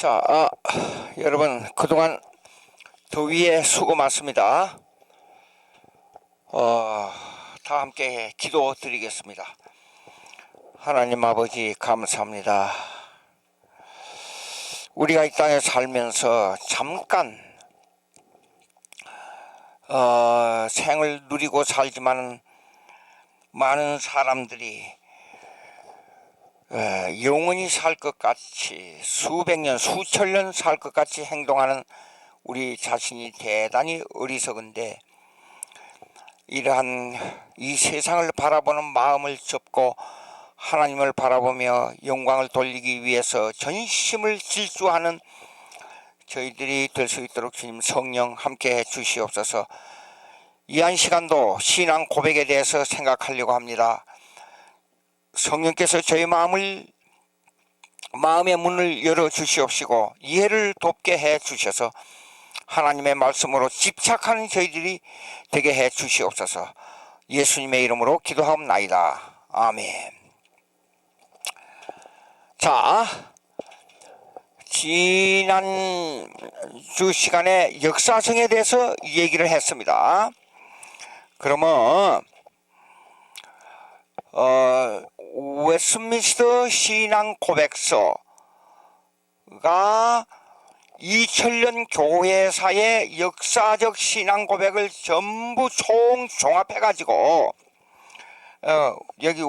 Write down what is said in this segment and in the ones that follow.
자, 여러분 그동안 더위에 수고 많습니다. 다 함께 기도 드리겠습니다. 하나님 아버지 감사합니다. 우리가 이 땅에 살면서 잠깐 생을 누리고 살지만 많은 사람들이 영원히 살 것 같이 수백 년 수천 년 살 것 같이 행동하는 우리 자신이 대단히 어리석은데, 이러한 이 세상을 바라보는 마음을 접고 하나님을 바라보며 영광을 돌리기 위해서 전심을 질주하는 저희들이 될 수 있도록 주님 성령 함께 해 주시옵소서. 이 한 시간도 신앙 고백에 대해서 생각하려고 합니다. 성령께서 저희 마음의 문을 열어 주시옵시고 이해를 돕게 해 주셔서 하나님의 말씀으로 집착하는 저희들이 되게 해 주시옵소서. 예수님의 이름으로 기도하옵나이다. 아멘. 자, 지난주 시간에 역사성에 대해서 얘기를 했습니다. 그러면 웨스트민스터 신앙 고백서가 2000년 교회사의 역사적 신앙 고백을 전부 종합해 가지고 여기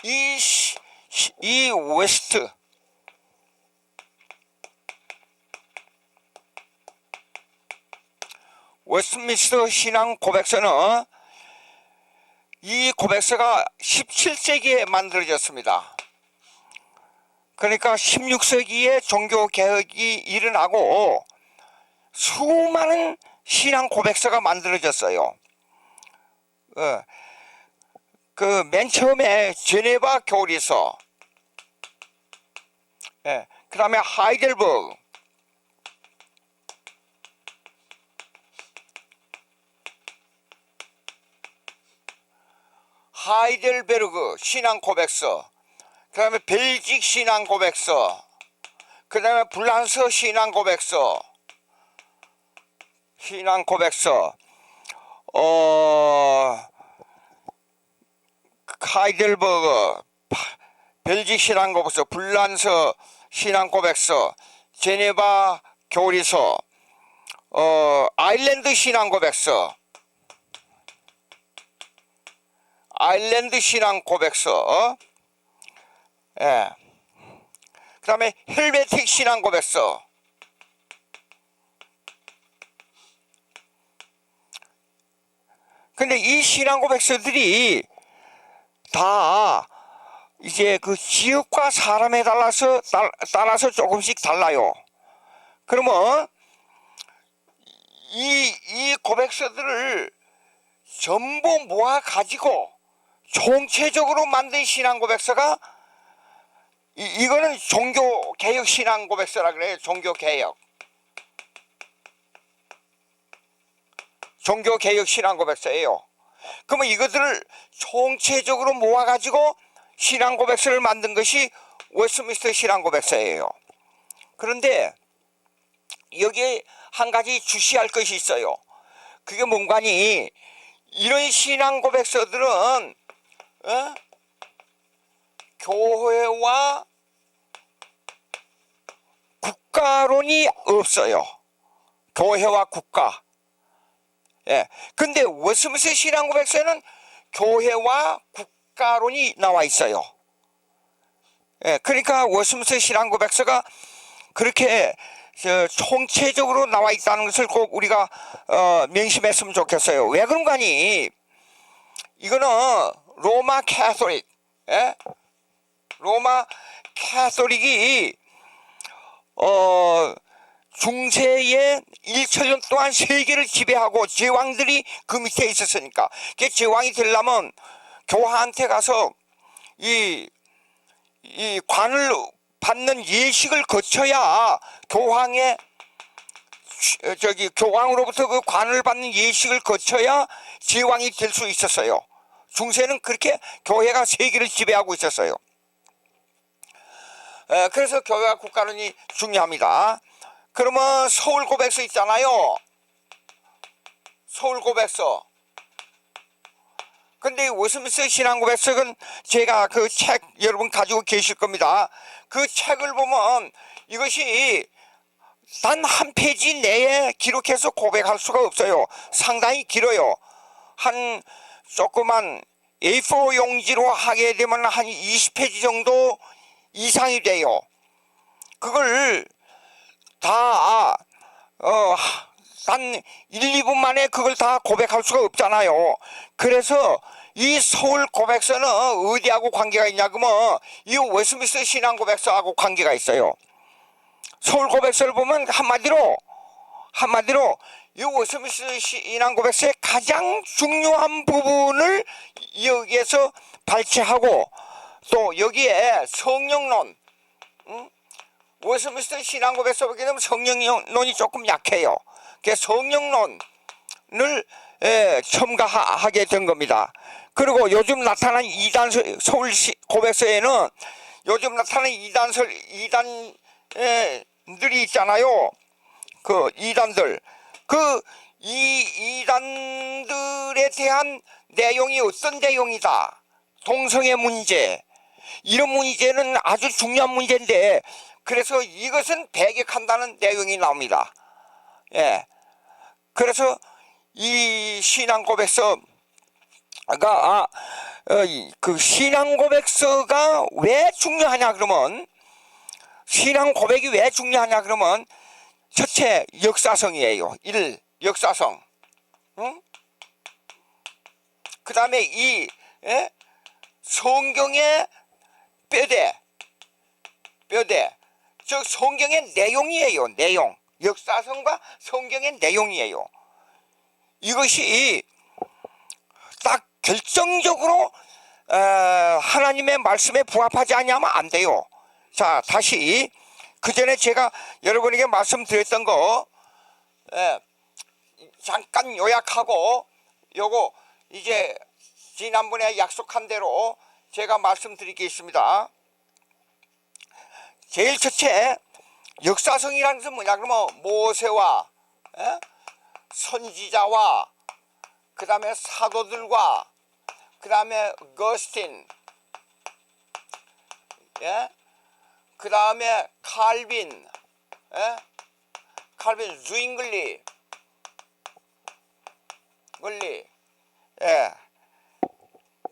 이 웨스트민스터 신앙 고백서는 이 고백서가 17세기에 만들어졌습니다. 그러니까 16세기에 종교개혁이 일어나고 수많은 신앙 고백서가 만들어졌어요. 그 맨 처음에 제네바 교리서, 그 다음에 하이델버그, 하이델베르그 신앙 고백서, 그 다음에 벨직 신앙 고백서, 그 다음에 불란서 신앙 고백서, 하이델버그, 벨직 신앙 고백서, 불란서 신앙 고백서, 제네바 교리서, 아일랜드 신앙 고백서, 아일랜드 신앙 고백서, 그 다음에 헬베틱 신앙 고백서, 근데 이 신앙 고백서들이 다 이제 그 지역과 사람에 따라서 조금씩 달라요. 그러면 이 고백서들을 전부 모아 가지고 총체적으로 만든 신앙 고백서가 이거는 종교개혁 신앙 고백서라 그래요. 종교개혁 신앙 고백서예요. 그러면 이것들을 총체적으로 모아 가지고 신앙 고백서를 만든 것이 웨스트민스터 신앙 고백서예요. 그런데 여기에 한 가지 주시할 것이 있어요. 그게 뭔가니, 이런 신앙 고백서들은 교회와 국가론이 없어요. 교회와 국가. 근데 웨스트민스터 신앙 고백서에는 교회와 국가론이 나와 있어요. 그러니까 웨스트민스터 신앙 고백서가 그렇게 총체적으로 나와 있다는 것을 꼭 우리가 명심했으면 좋겠어요. 왜 그런가니, 이거는 로마 캐톨릭, 로마 캐톨릭이 중세에 1000년 동안 세계를 지배하고 제왕들이 그 밑에 있었으니까, 그 제왕이 되려면 교황한테 가서 이 관을 받는 예식을 거쳐야 교황으로부터 그 관을 받는 예식을 거쳐야 제왕이 될 수 있었어요. 중세는 그렇게 교회가 세계를 지배하고 있었어요. 그래서 교회와 국가론이 중요합니다. 그러면 서울 고백서 있잖아요. 서울 고백서. 근데 웨스민스터 신앙 고백서는 제가 그 책 여러분 가지고 계실 겁니다. 그 책을 보면 이것이 단 한 페이지 내에 기록해서 고백할 수가 없어요. 상당히 길어요. 한 조그만 A4 용지로 하게 되면 한 20페이지 정도 이상이 돼요. 그걸 다 단 1, 2분 만에 그걸 다 고백할 수가 없잖아요. 그래서 이 서울 고백서는 어디하고 관계가 있냐 그러면 이 웨스민스터 신앙 고백서하고 관계가 있어요. 서울 고백서를 보면 한마디로 이 웨스민스터 신앙 고백서의 가장 중요한 부분을 여기에서 발췌하고 또 여기에 성령론, 웨스민스터 신앙 고백서 보게 되면 성령론이 조금 약해요. 그래서 성령론을 첨가하게 된 겁니다. 그리고 요즘 나타난 이단 서울 고백서에는 요즘 나타난 이단들이 있잖아요. 그 이단들, 그 이단들에 대한 내용이 어떤 내용이다. 동성애 문제, 이런 문제는 아주 중요한 문제인데 그래서 이것은 배격한다는 내용이 나옵니다. 예. 그래서 이 신앙 고백서가 그 신앙 고백서가 왜 중요하냐 그러면 신앙 고백이 왜 중요하냐 그러면 첫째 역사성이에요. 역사성. 그 다음에 이 성경의 뼈대 즉 성경의 내용이에요. 내용. 역사성과 성경의 내용이에요. 이것이 딱 결정적으로 하나님의 말씀에 부합하지 않으면 안 돼요. 자, 다시 그 전에 제가 여러분에게 말씀드렸던 거 잠깐 요약하고 요거 이제 지난번에 약속한 대로 제가 말씀드리겠습니다. 제일 첫째 역사성이라는 것은 뭐냐 그러면 모세와 선지자와 그 다음에 사도들과 그 다음에 어거스틴 그 다음에 칼빈 주잉글리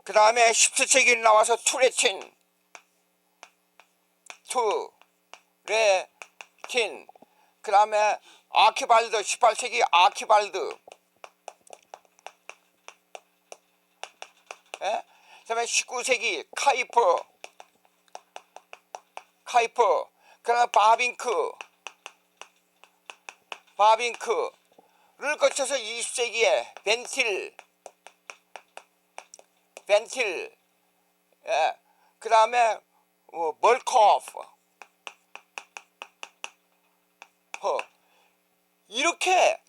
그 다음에 17세기에 나와서 투레틴 그 다음에 아키발드 18세기 아키발드 그 다음에 19세기 카이프 그 다음에 바빙크를 거쳐서 20세기에 벤틸 그 다음에 멀코프 이렇게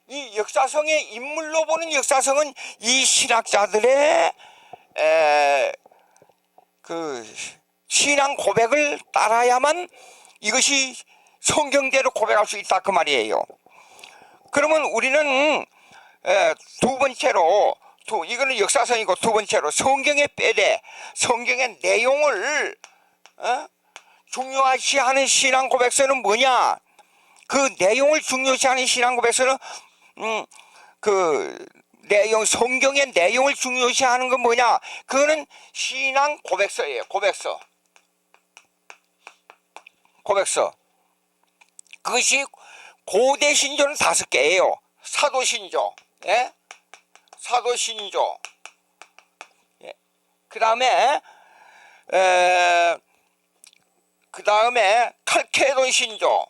이 역사성의 인물로 보는 역사성은 이 신학자들의 그 신앙 고백을 따라야만 이것이 성경대로 고백할 수 있다 그 말이에요. 그러면 우리는 두 번째로 이거는 역사성이고 두 번째로 성경의 뼈대, 성경의 내용을 중요시하는 신앙 고백서는 뭐냐? 그 내용을 중요시하는 신앙 고백서는 그 내용, 성경의 내용을 중요시하는 건 뭐냐? 그거는 신앙 고백서예요. 고백서. 그것이 고대 신조는 5개예요. 사도신조, 사도신조. 그 다음에 칼케돈 신조.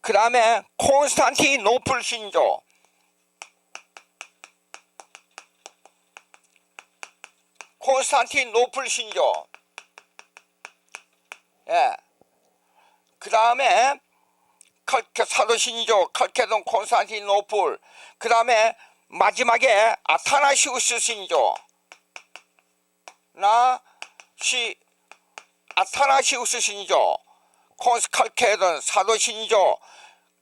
그 다음에 콘스탄티노플 신조. 그 다음에 사도신이죠. 칼케돈 콘스탄티노플. 그 다음에 마지막에 아타나시우스 신이죠. 아타나시우스 신이죠. 칼케돈 사도신이죠.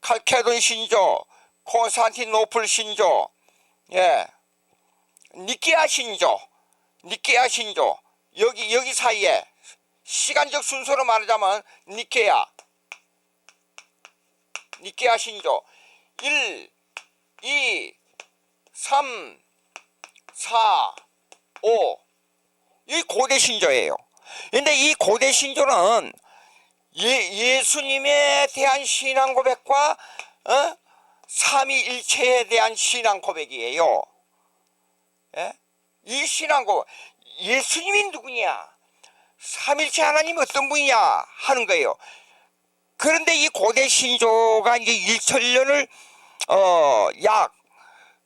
칼케돈 신이죠. 콘스탄티노플 신이죠. 예, 니케아 신이죠. 니케아 신이죠. 여기 사이에 시간적 순서로 말하자면 니케아 신이죠. 1, 2, 3, 4, 5. 이 고대 신조예요. 근데 이 고대 신조는 예수님에 대한 신앙 고백과 삼위일체에 대한 신앙 고백이에요. 예? 이 신앙 고백, 예수님이 누구냐, 삼일체 하나님이 어떤 분이냐 하는 거예요. 그런데 이 고대 신조가 이제 1천년을 약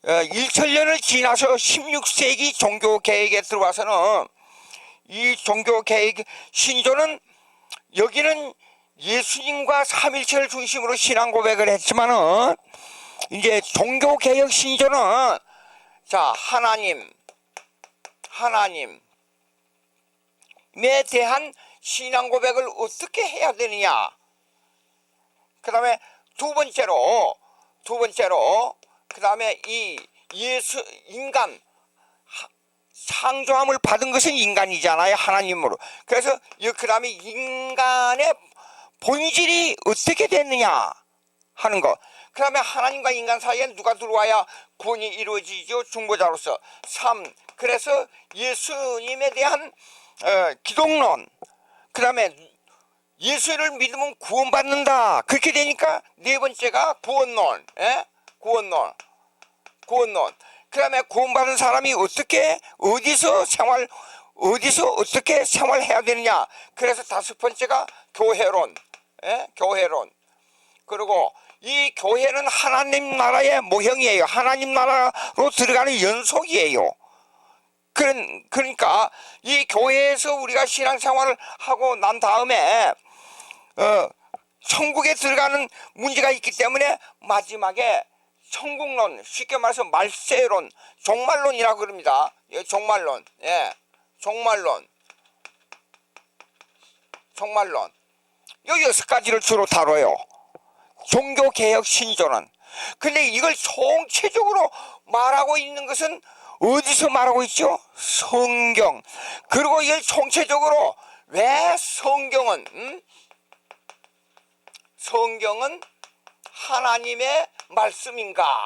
1천년을 지나서 16세기 종교 개혁에 들어와서는 이 종교 개혁 신조는 여기는 예수님과 삼일체를 중심으로 신앙 고백을 했지만은 이제 종교 개혁 신조는 자 하나님에 대한 신앙 고백을 어떻게 해야 되느냐. 그 다음에 두 번째로 그 다음에 이 인간 창조함을 받은 것은 인간이잖아요. 하나님으로. 그래서 그 다음에 인간의 본질이 어떻게 됐느냐 하는 거. 그 다음에 하나님과 인간 사이에 누가 들어와야 구원이 이루어지죠? 중보자로서. 3. 그래서 예수님에 대한 기독론. 그 다음에 예수를 믿으면 구원받는다. 그렇게 되니까 네 번째가 구원론. 예? 구원론. 그 다음에 구원받은 사람이 어디서 어떻게 생활해야 되느냐. 그래서 다섯 번째가 교회론. 예? 교회론. 그리고 이 교회는 하나님 나라의 모형이에요. 하나님 나라로 들어가는 연속이에요. 그러니까 이 교회에서 우리가 신앙생활을 하고 난 다음에 천국에 들어가는 문제가 있기 때문에 마지막에 천국론, 쉽게 말해서 말세론, 종말론이라고 그럽니다. 예, 종말론. 예, 종말론. 요 6가지를 주로 다뤄요. 종교개혁 신조는. 근데 이걸 총체적으로 말하고 있는 것은 어디서 말하고 있죠? 성경. 그리고 이걸 총체적으로 왜 성경은 하나님의 말씀인가?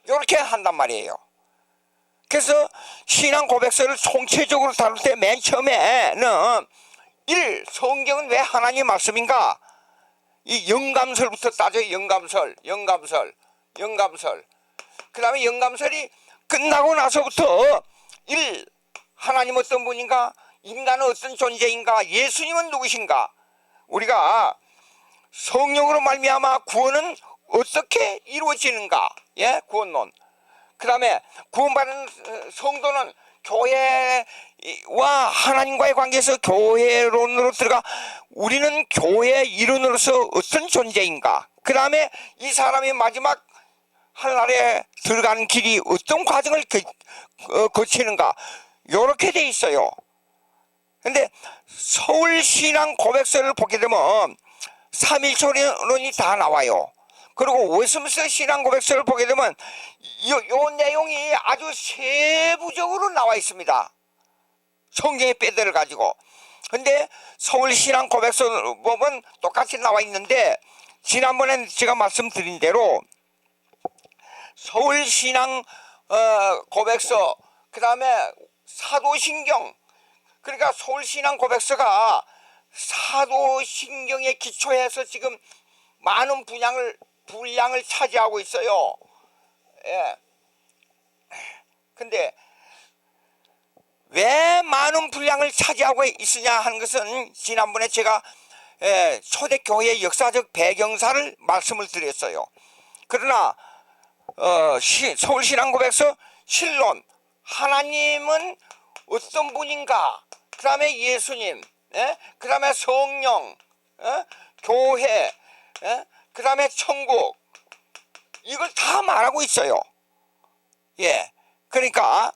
이렇게 한단 말이에요. 그래서 신앙 고백서를 총체적으로 다룰 때 맨 처음에는 1. 성경은 왜 하나님의 말씀인가? 이 영감설부터 따져요. 영감설. 그 다음에 영감설이 끝나고 나서부터 1. 하나님 어떤 분인가? 인간은 어떤 존재인가? 예수님은 누구신가? 우리가 성령으로 말미암아 구원은 어떻게 이루어지는가? 예, 구원론. 그 다음에 구원받은 성도는 교회와 하나님과의 관계에서 교회론으로 들어가 우리는 교회 일원으로서 어떤 존재인가? 그 다음에 이 사람이 마지막 하늘나라에 들어가는 길이 어떤 과정을 거치는가? 이렇게 돼 있어요. 근데 서울신앙 고백서를 보게 되면 삼일초론이 다 나와요. 그리고 웨스민스터 신앙 고백서를 보게 되면 요 내용이 아주 세부적으로 나와 있습니다. 성경의 빼들을 가지고. 근데 서울신앙 고백서 보면 똑같이 나와 있는데 지난번에 제가 말씀드린 대로 서울신앙 고백서 그 다음에 사도신경, 그러니까 서울신앙 고백서가 사도신경에 기초해서 지금 많은 분량을 차지하고 있어요. 예. 근데 왜 많은 분량을 차지하고 있으냐 하는 것은 지난번에 제가 초대교회의 역사적 배경사를 말씀을 드렸어요. 그러나 서울신앙고백서 실론, 하나님은 어떤 분인가, 그 다음에 예수님, 그 다음에 성령, 교회, 그 다음에 천국, 이걸 다 말하고 있어요. 예, 그러니까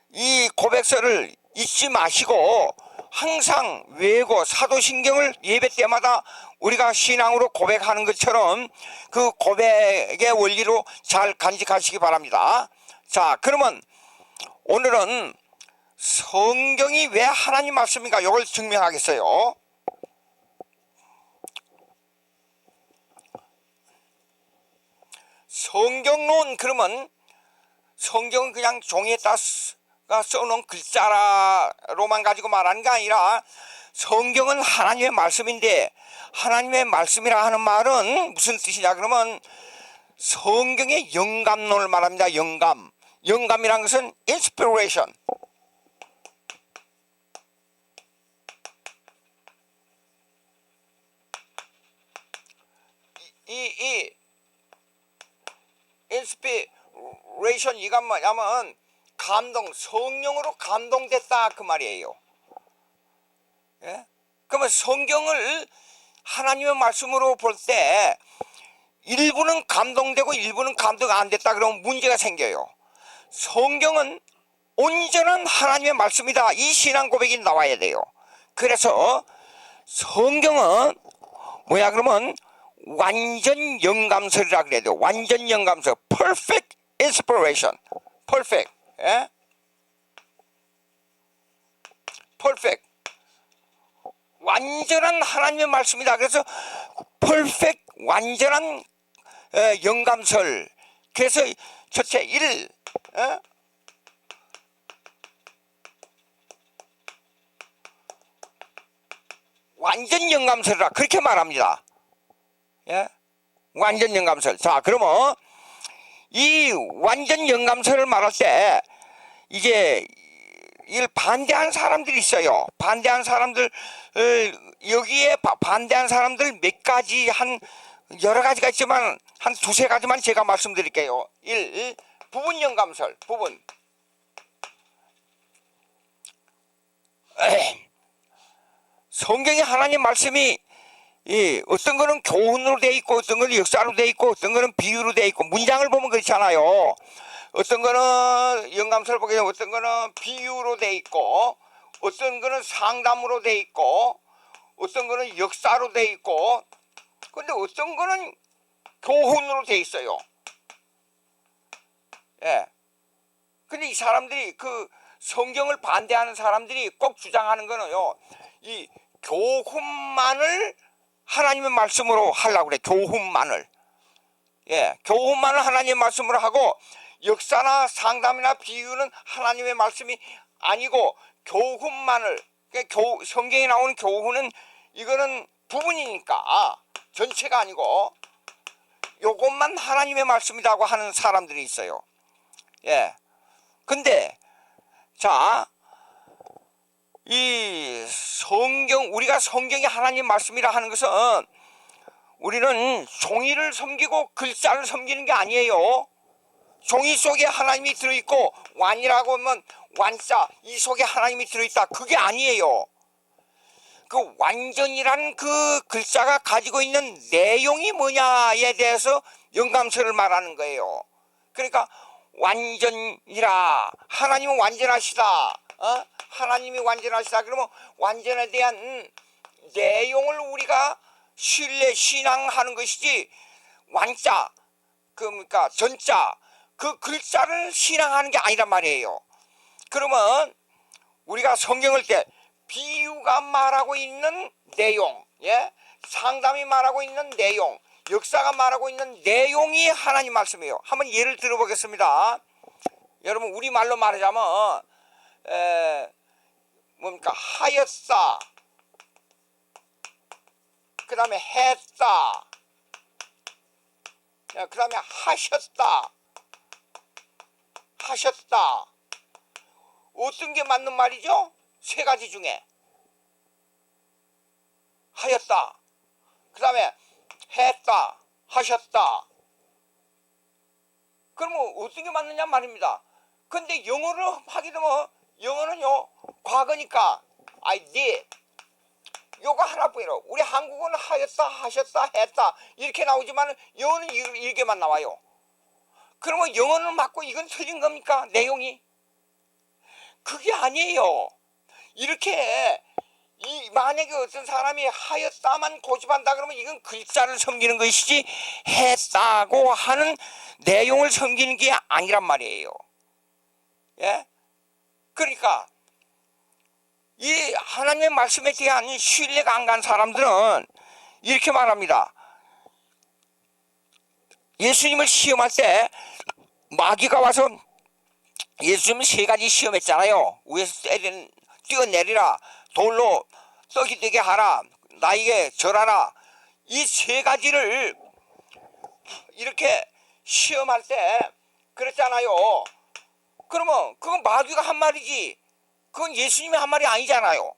이 고백서를 잊지 마시고 항상 외고 사도신경을 예배 때마다 우리가 신앙으로 고백하는 것처럼 그 고백의 원리로 잘 간직하시기 바랍니다. 자, 그러면 오늘은 성경이 왜 하나님 말씀인가 이걸 증명하겠어요. 성경론, 그러면 성경은 그냥 종이에다 써놓은 글자로만 가지고 말하는 게 아니라 성경은 하나님의 말씀인데, 하나님의 말씀이라 하는 말은 무슨 뜻이냐 그러면 성경의 영감론을 말합니다. 영감이란 것은 inspiration, 이 inspiration 이가 뭐냐면 감동, 성령으로 감동됐다 그 말이에요. 예? 그러면 성경을 하나님의 말씀으로 볼 때 일부는 감동되고 일부는 감동 안 됐다 그러면 문제가 생겨요. 성경은 온전한 하나님의 말씀이다, 이 신앙 고백이 나와야 돼요. 그래서 성경은 뭐야 그러면 완전 영감설이라 그래야 돼요. 완전 영감설, perfect inspiration, perfect, 예? perfect, 완전한 하나님의 말씀이다. 그래서 perfect, 완전한 영감설. 그래서 첫째 1, 완전 영감설이라 그렇게 말합니다. 예? 완전 영감설. 자, 그러면 이 완전 영감설을 말할 때 이제 이걸 반대하는 사람들이 있어요. 반대하는 사람들, 여기에 반대하는 사람들 몇 가지, 한 여러 가지가 있지만 한 두세 가지만 제가 말씀드릴게요. 1. 부분 영감설, 부분. 성경의 하나님 말씀이 어떤 거는 교훈으로 돼 있고, 어떤 거는 역사로 돼 있고, 어떤 거는 비유로 돼 있고, 문장을 보면 그렇잖아요. 어떤 거는 영감설 보게 되면 어떤 거는 비유로 돼 있고, 어떤 거는 상담으로 돼 있고, 어떤 거는 역사로 돼 있고, 근데 어떤 거는 교훈으로 돼 있어요. 예. 근데 이 사람들이 그 성경을 반대하는 사람들이 꼭 주장하는 거는요, 이 교훈만을 하나님의 말씀으로 하려고 그래. 교훈만을. 예, 교훈만을 하나님의 말씀으로 하고 역사나 상담이나 비유는 하나님의 말씀이 아니고 교훈만을, 성경에 나오는 교훈은 이거는 부분이니까 전체가 아니고 요것만 하나님의 말씀이라고 하는 사람들이 있어요. 예. 근데 자, 이 성경, 우리가 성경이 하나님 말씀이라 하는 것은 우리는 종이를 섬기고 글자를 섬기는 게 아니에요. 종이 속에 하나님이 들어있고 완이라고 하면 완자, 이 속에 하나님이 들어있다, 그게 아니에요. 그 완전이라는 그 글자가 가지고 있는 내용이 뭐냐에 대해서 영감설을 말하는 거예요. 그러니까 완전이라, 하나님은 완전하시다, 하나님이 완전하시다 그러면 완전에 대한 내용을 우리가 신앙하는 것이지, 완자, 그러니까 전자, 그 글자를 신앙하는 게 아니란 말이에요. 그러면 우리가 성경을 때 비유가 말하고 있는 내용, 예? 상담이 말하고 있는 내용, 역사가 말하고 있는 내용이 하나님 말씀이에요. 한번 예를 들어보겠습니다. 여러분, 우리말로 말하자면 뭡니까? 하였다, 그 다음에 했다, 그 다음에 하셨다. 어떤 게 맞는 말이죠? 세 가지 중에 하였다, 그 다음에 했다, 하셨다. 그러면 어떤 게 맞느냐 말입니다. 근데 영어로 하게 되면 영어는요 과거니까 I did, 요거 하나뿐이로. 우리 한국어는 하였다, 하셨다, 했다 이렇게 나오지만 영어는 이게만 나와요. 그러면 영어는 맞고 이건 틀린 겁니까? 내용이? 그게 아니에요. 이렇게 만약에 어떤 사람이 하였다만 고집한다 그러면 이건 글자를 섬기는 것이지 했다고 하는 내용을 섬기는 게 아니란 말이에요. 예? 그러니까 이 하나님의 말씀에 대한 신뢰가 안 간 사람들은 이렇게 말합니다. 예수님을 시험할 때 마귀가 와서 예수님은 3가지 시험했잖아요. 위에서 뛰어내리라, 돌로 떡이 되게 하라, 나에게 절하라. 이 3가지를 이렇게 시험할 때 그랬잖아요. 그러면 그건 마귀가 한 말이지 그건 예수님이 한 말이 아니잖아요.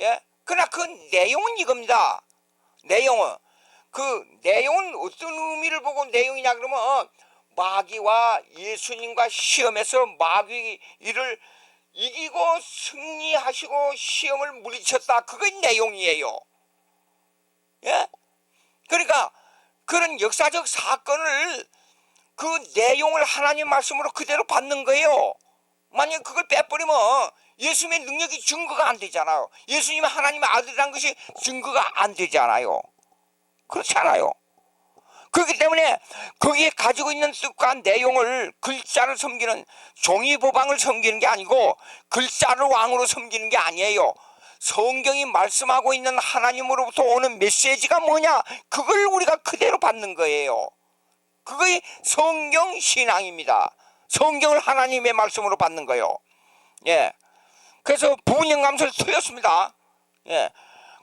예? 그러나 그 내용은 이겁니다. 내용은 어떤 의미를 보고 내용이냐 그러면 마귀와 예수님과 시험에서 마귀를 이기고 승리하시고 시험을 물리쳤다. 그게 내용이에요. 예? 그러니까 그런 역사적 사건을 그 내용을 하나님 말씀으로 그대로 받는 거예요. 만약 그걸 빼버리면 예수님의 능력이 증거가 안 되잖아요. 예수님이 하나님의 아들이라는 것이 증거가 안 되잖아요. 그렇잖아요. 그렇기 때문에 거기에 가지고 있는 뜻과 내용을 글자를 섬기는 종이보방을 섬기는 게 아니고 글자를 왕으로 섬기는 게 아니에요. 성경이 말씀하고 있는 하나님으로부터 오는 메시지가 뭐냐 그걸 우리가 그대로 받는 거예요. 그게 성경신앙입니다. 성경을 하나님의 말씀으로 받는 거예요. 예. 그래서 부분연감설 틀렸습니다. 예.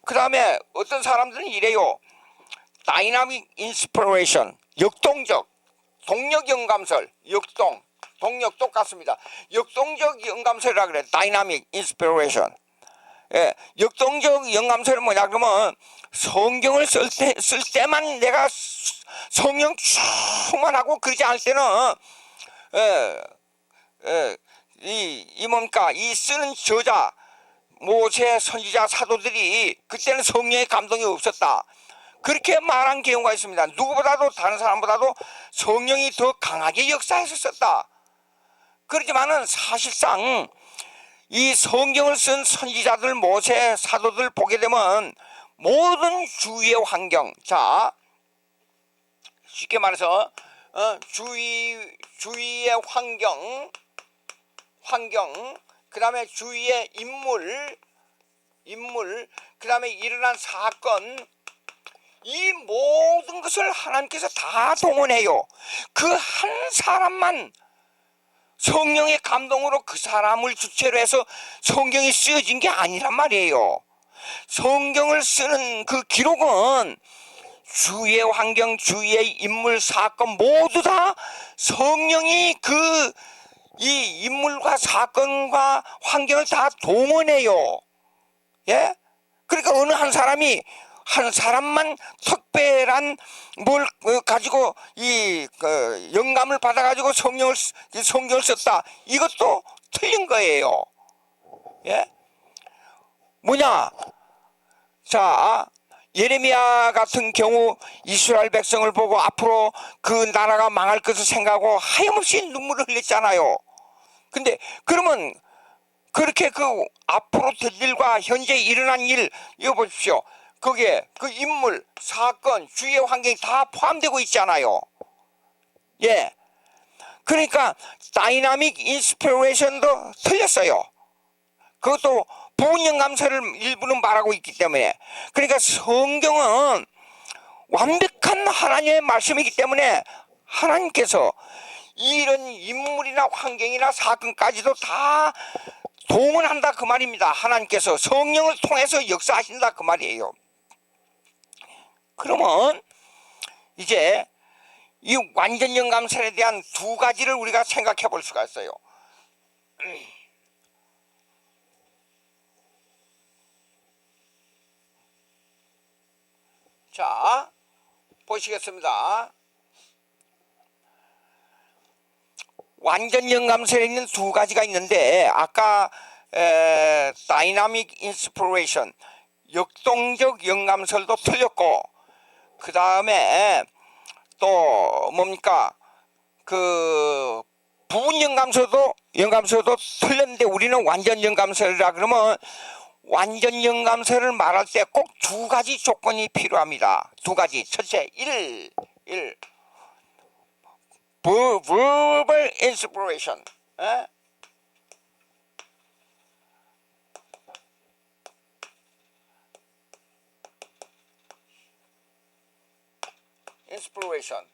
그 다음에 어떤 사람들은 이래요. 다이나믹 인스피레이션, 역동적, 동력 영감설, 동력 똑같습니다. 역동적 영감설이라 그래. 다이나믹 인스피레이션. 예. 역동적 영감설은 뭐냐 그러면 성경을 쓸 때만 내가 성령 충만하고 그러지 않을 때는 뭡니까? 이 쓰는 저자, 모세, 선지자, 사도들이 그때는 성령의 감동이 없었다. 그렇게 말한 경우가 있습니다. 누구보다도 다른 사람보다도 성령이 더 강하게 역사했었다. 그렇지만은 사실상 이 성경을 쓴 선지자들, 모세, 사도들 보게 되면 모든 주위의 환경, 자 쉽게 말해서 주위의 환경, 그 다음에 주위의 인물, 그 다음에 일어난 사건, 이 모든 것을 하나님께서 다 동원해요. 그 한 사람만 성령의 감동으로 그 사람을 주체로 해서 성경이 쓰여진 게 아니란 말이에요. 성경을 쓰는 그 기록은 주위의 환경, 주위의 인물, 사건 모두 다 성령이 이 인물과 사건과 환경을 다 동원해요. 예? 그러니까 어느 한 사람만 특별한 뭘 가지고 영감을 받아가지고 성경을 썼다. 이것도 틀린 거예요. 예? 뭐냐? 자, 예레미야 같은 경우 이스라엘 백성을 보고 앞으로 그 나라가 망할 것을 생각하고 하염없이 눈물을 흘렸잖아요. 근데 그러면 그렇게 그 앞으로 될 일과 현재 일어난 일 이거 보십시오. 거기에 그 인물, 사건, 주위의 환경이 다 포함되고 있잖아요. 예. 그러니까 다이나믹 인스피레이션도 틀렸어요. 그것도 부분연감설을 일부는 말하고 있기 때문에. 그러니까 성경은 완벽한 하나님의 말씀이기 때문에 하나님께서 이런 인물이나 환경이나 사건까지도 다 동원한다 그 말입니다. 하나님께서 성령을 통해서 역사하신다 그 말이에요. 그러면 이제 이 완전연감설에 대한 2가지를 우리가 생각해 볼 수가 있어요. 자, 보시겠습니다. 완전연감설에 있는 2가지가 있는데 아까 다이나믹 인스피레이션 역동적 영감설도 틀렸고, 그 다음에 또 뭡니까 그 부분 영감설도 틀렸는데, 우리는 완전 영감설이라 그러면 완전 영감설을 말할 때 꼭 두 가지 조건이 필요합니다. 두 가지. 첫째, verbal inspiration. inspiration.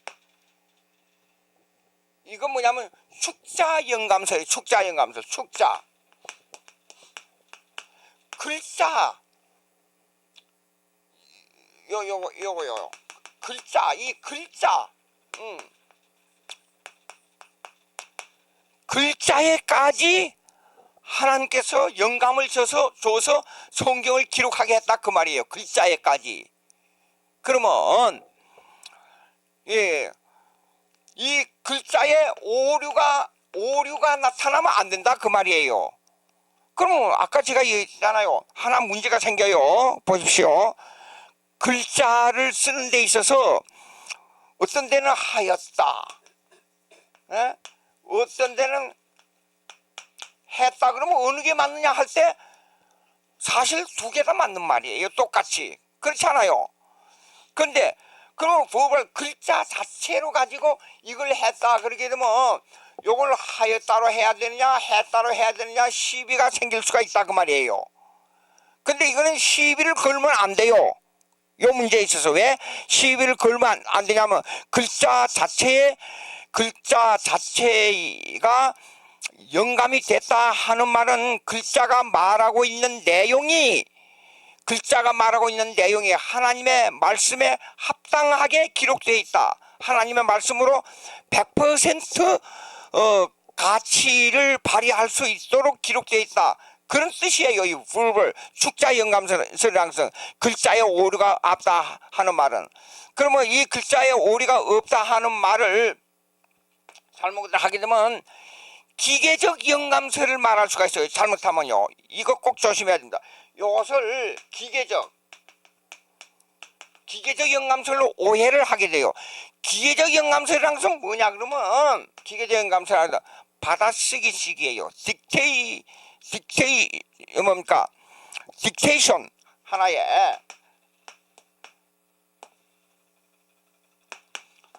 이건 뭐냐면 축자 영감설이에요. 축자 영감설. 축자. 글자. 요거. 글자. 이 글자. 글자에까지 하나님께서 영감을 줘서 성경을 기록하게 했다 그 말이에요. 글자에까지. 그러면 이 글자에 오류가 나타나면 안 된다 그 말이에요. 그러면 아까 제가 얘기했잖아요. 하나 문제가 생겨요. 보십시오. 글자를 쓰는 데 있어서 어떤 데는 하였다, 어떤 데는 했다. 그러면 어느 게 맞느냐 할 때 사실 두 개 다 맞는 말이에요. 똑같이. 그렇잖아요. 그런데 그럼 법을 글자 자체로 가지고 이걸 했다 그러게 되면 요걸 하였다로 해야 되느냐 했다로 해야 되느냐 시비가 생길 수가 있다 그 말이에요. 근데 이거는 시비를 걸면 안 돼요. 요 문제에 있어서. 왜 시비를 걸면 안 되냐면 글자 자체가 영감이 됐다 하는 말은 글자가 말하고 있는 내용이 하나님의 말씀에 합당하게 기록되어 있다. 하나님의 말씀으로 100% 가치를 발휘할 수 있도록 기록되어 있다. 그런 뜻이에요. 이 verbal 축자 영감설이라는 것은 글자에 오류가 없다 하는 말은. 그러면 이 글자에 오류가 없다 하는 말을 잘못 하게 되면 기계적 영감설을 말할 수가 있어요. 잘못하면요. 이거 꼭 조심해야 됩니다. 이것을 기계적 영감설로 오해를 하게 돼요. 기계적 영감설이라는 것은 뭐냐 그러면 기계적 영감설은 받아쓰기식이에요. 딕테이션 하나의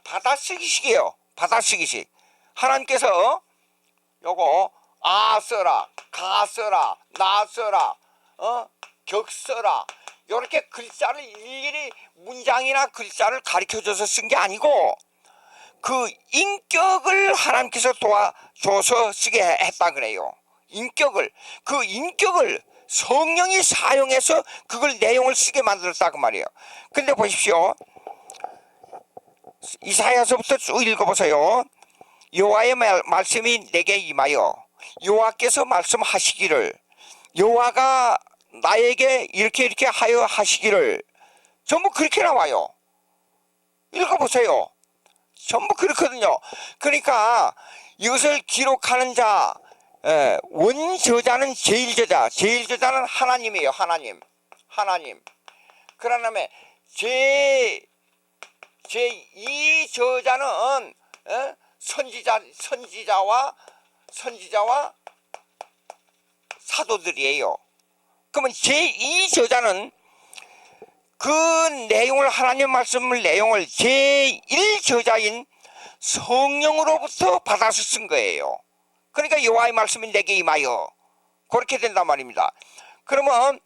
받아쓰기식이에요. 받아쓰기식. 하나님께서 요거 써라, 가 써라, 나 써라, 격 써라, 요렇게 글자를 일일이 문장이나 글자를 가르쳐줘서 쓴 게 아니고 그 인격을 하나님께서 도와줘서 쓰게 했다 그래요. 그 인격을 성령이 사용해서 그걸 내용을 쓰게 만들었다 그 말이에요. 근데 보십시오. 이사야서부터 쭉 읽어보세요. 여호와의 말씀이 내게 임하여 여호와께서 말씀하시기를, 여호와가 나에게 이렇게 하여 하시기를, 전부 그렇게 나와요. 읽어보세요. 전부 그렇거든요. 그러니까 이것을 기록하는 자, 원저자는 제일저자는 하나님이에요. 하나님. 그런 다음에 제2저자는 선지자와 사도들이에요. 그러면 제2저자는 그 내용을, 하나님 말씀을 내용을 제1저자인 성령으로부터 받아서 쓴 거예요. 그러니까 여호와의 말씀이 내게 임하여 그렇게 된단 말입니다. 그러면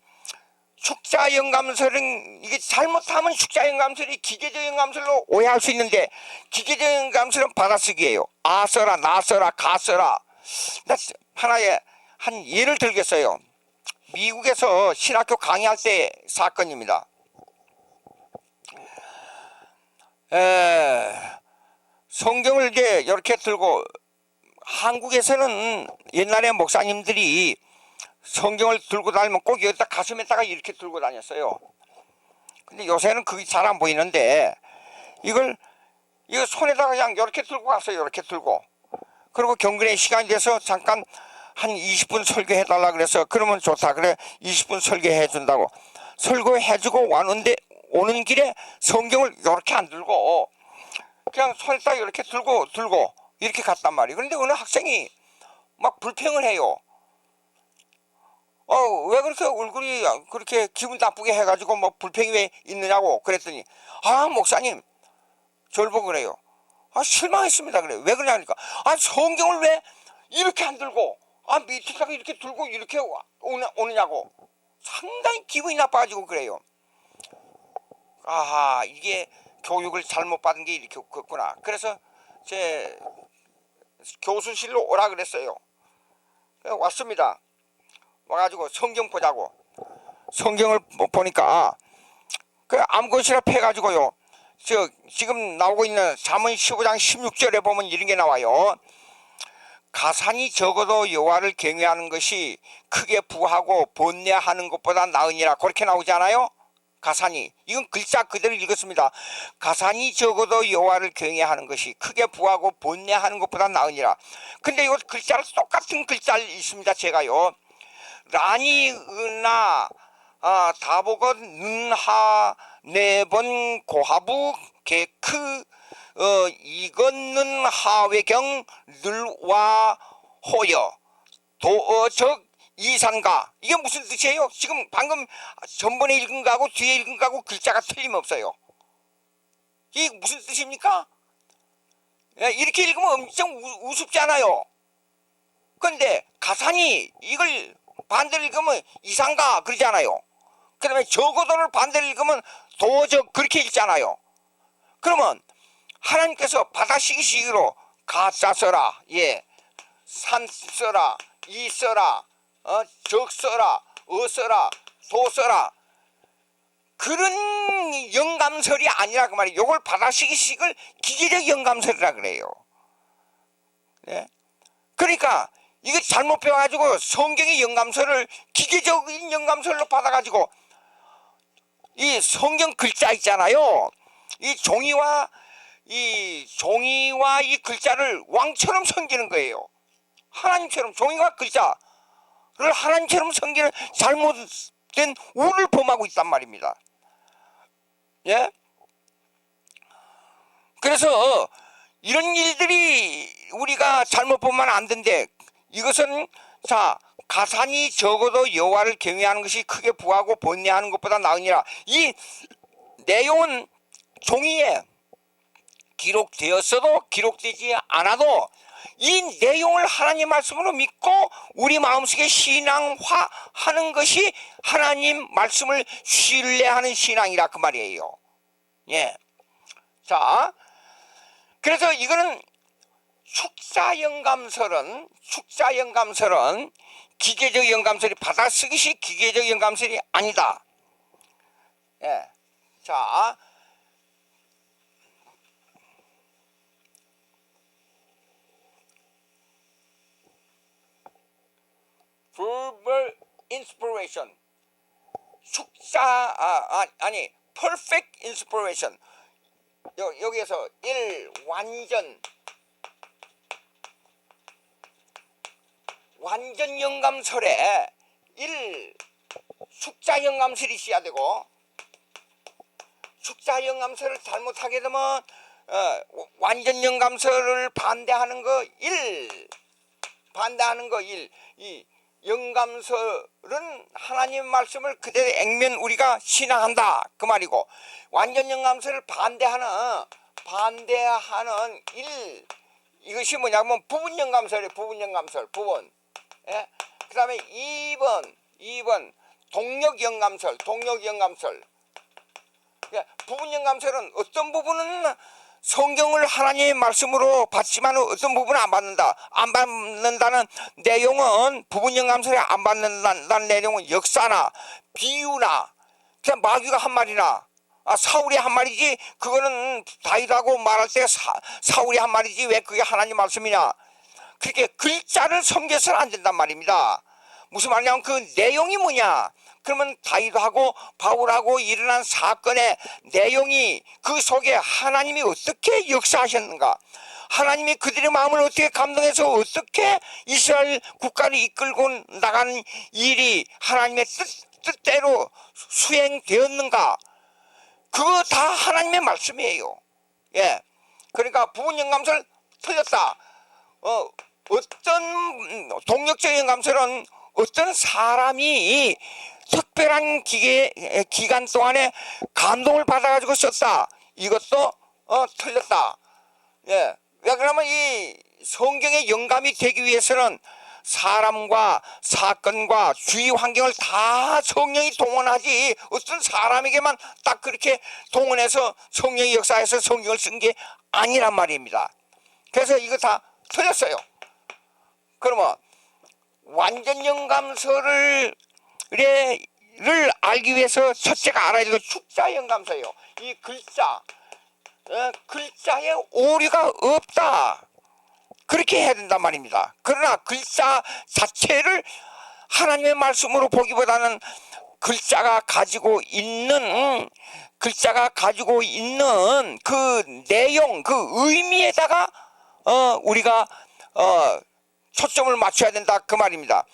축자 영감설은, 이게 잘못하면 축자 영감설이 기계적 영감설로 오해할 수 있는데, 기계적 영감설은 받아쓰기예요. 써라, 나 써라, 가 써라. 나 하나의 한 예를 들겠어요. 미국에서 신학교 강의할 때 사건입니다. 성경을 이렇게 들고, 한국에서는 옛날에 목사님들이 성경을 들고 다니면 꼭 여기다 가슴에다가 이렇게 들고 다녔어요. 근데 요새는 그게 잘 안 보이는데, 이거 손에다가 그냥 이렇게 들고 갔어요. 이렇게 들고. 그리고 경건의 시간이 돼서 잠깐 한 20분 설교해 달라 그래서, 그러면 좋다 그래 20분 설교해 준다고 설거해주고 왔는데 오는 길에 성경을 이렇게 안 들고 그냥 손에다 이렇게 들고 이렇게 갔단 말이에요. 그런데 어느 학생이 막 불평을 해요. 왜 그렇게 얼굴이 그렇게 기분 나쁘게 해가지고 뭐 불평이 왜 있느냐고 그랬더니 목사님 저를 보고 그래요. 실망했습니다. 그래요. 왜 그러냐니까 성경을 왜 이렇게 안 들고 밑에다가 이렇게 들고 이렇게 오느냐고 상당히 기분이 나빠가지고 그래요. 이게 교육을 잘못 받은 게 이렇게 그렇구나. 그래서 제 교수실로 오라 그랬어요. 왔습니다. 와가지고 성경 보자고. 성경을 보니까 그 암컷이라 패가지고요. 지금 나오고 있는 잠언 15장 16절에 보면 이런 게 나와요. 가산이 적어도 여호와를 경외하는 것이 크게 부하고 번뇌하는 것보다 나으니라. 그렇게 나오지 않아요? 가산이. 이건 글자 그대로 읽었습니다. 가산이 적어도 여호와를 경외하는 것이 크게 부하고 번뇌하는 것보다 나으니라. 근데 이거 글자를 똑같은 글자를 읽습니다. 제가요. 라니 은하 다보건 는하 네번 고하부 개크 이건는 하외경 늘와 호여 도어적 이산가. 이게 무슨 뜻이에요? 지금 방금 전번에 읽은 거하고 뒤에 읽은 거하고 글자가 틀림없어요. 이게 무슨 뜻입니까? 이렇게 읽으면 엄청 우습지 않아요. 그런데 가산이 이걸 반대로 읽으면 이상가 그러잖아요. 그 다음에 적어도를 반대로 읽으면 도적 그렇게 읽잖아요. 그러면 하나님께서 받아시기식으로 가짜 써라, 산 써라, 이 써라, 적 써라, 써라, 도 써라, 그런 영감설이 아니라 그 말이에요. 요걸 받아시기식을 기계적 영감설이라 그래요. 그러니까 이거 잘못 배워가지고 성경의 영감설을 기계적인 영감설로 받아가지고 이 성경 글자 있잖아요. 이 종이와 이 글자를 왕처럼 섬기는 거예요. 하나님처럼 종이와 글자를 하나님처럼 섬기는 잘못된 우를 범하고 있단 말입니다. 그래서 이런 일들이 우리가 잘못 보면 안 된대. 이것은 가산이 적어도 여호와를 경외하는 것이 크게 부하고 번뇌하는 것보다 나으니라. 이 내용은 종이에 기록되었어도 기록되지 않아도 이 내용을 하나님 말씀으로 믿고 우리 마음속에 신앙화하는 것이 하나님 말씀을 신뢰하는 신앙이라 그 말이에요. 그래서 이거는 축자영감설은 기계적 영감설이 받아쓰기식 기계적 영감설이 아니다. verbal inspiration, perfect inspiration. 여기에서 완전 영감설에 숙자 영감설이 있어야 되고, 숙자 영감설을 잘못하게 되면 완전 영감설을 반대하는 거 이 영감설은 하나님 말씀을 그대로 액면 우리가 신앙한다 그 말이고, 완전 영감설을 반대하는 이것이 뭐냐면 부분 영감설이에요. 부분 영감설. 그 다음에 2번 동력 영감설. 부분 영감설은 어떤 부분은 성경을 하나님의 말씀으로 받지만 어떤 부분은 안 받는다. 안 받는다는 내용은 부분 영감설에 안 받는다는 내용은 역사나 비유나 그냥 마귀가 한 말이나 사울이 한 말이지, 그거는 다윗하고 말할 때 사울이 한 말이지 왜 그게 하나님 말씀이냐. 그렇게 글자를 섬겨서는 안 된단 말입니다. 무슨 말이냐면 그 내용이 뭐냐. 그러면 다윗하고 바울하고 일어난 사건의 내용이 그 속에 하나님이 어떻게 역사하셨는가, 하나님이 그들의 마음을 어떻게 감동해서 어떻게 이스라엘 국가를 이끌고 나가는 일이 하나님의 뜻대로 수행되었는가? 그거 다 하나님의 말씀이에요. 예. 그러니까 부분 영감설 틀렸다. 어떤 동력적 영감설은 어떤 사람이 특별한 기간 동안에 감동을 받아가지고 썼다. 이것도 틀렸다. 예. 왜 그러면 이 성경의 영감이 되기 위해서는 사람과 사건과 주위 환경을 다 성령이 동원하지 어떤 사람에게만 딱 그렇게 동원해서 성령의 역사에서 성경을 쓴 게 아니란 말입니다. 그래서 이거 다 틀렸어요. 그러면 완전 영감서를 알기 위해서 첫째가 알아야 될 건 축자 영감서예요. 이 글자에 오류가 없다. 그렇게 해야 된단 말입니다. 그러나 글자 자체를 하나님의 말씀으로 보기보다는 글자가 가지고 있는 그 내용, 그 의미에다가 우리가 초점을 맞춰야 된다 그 말입니다.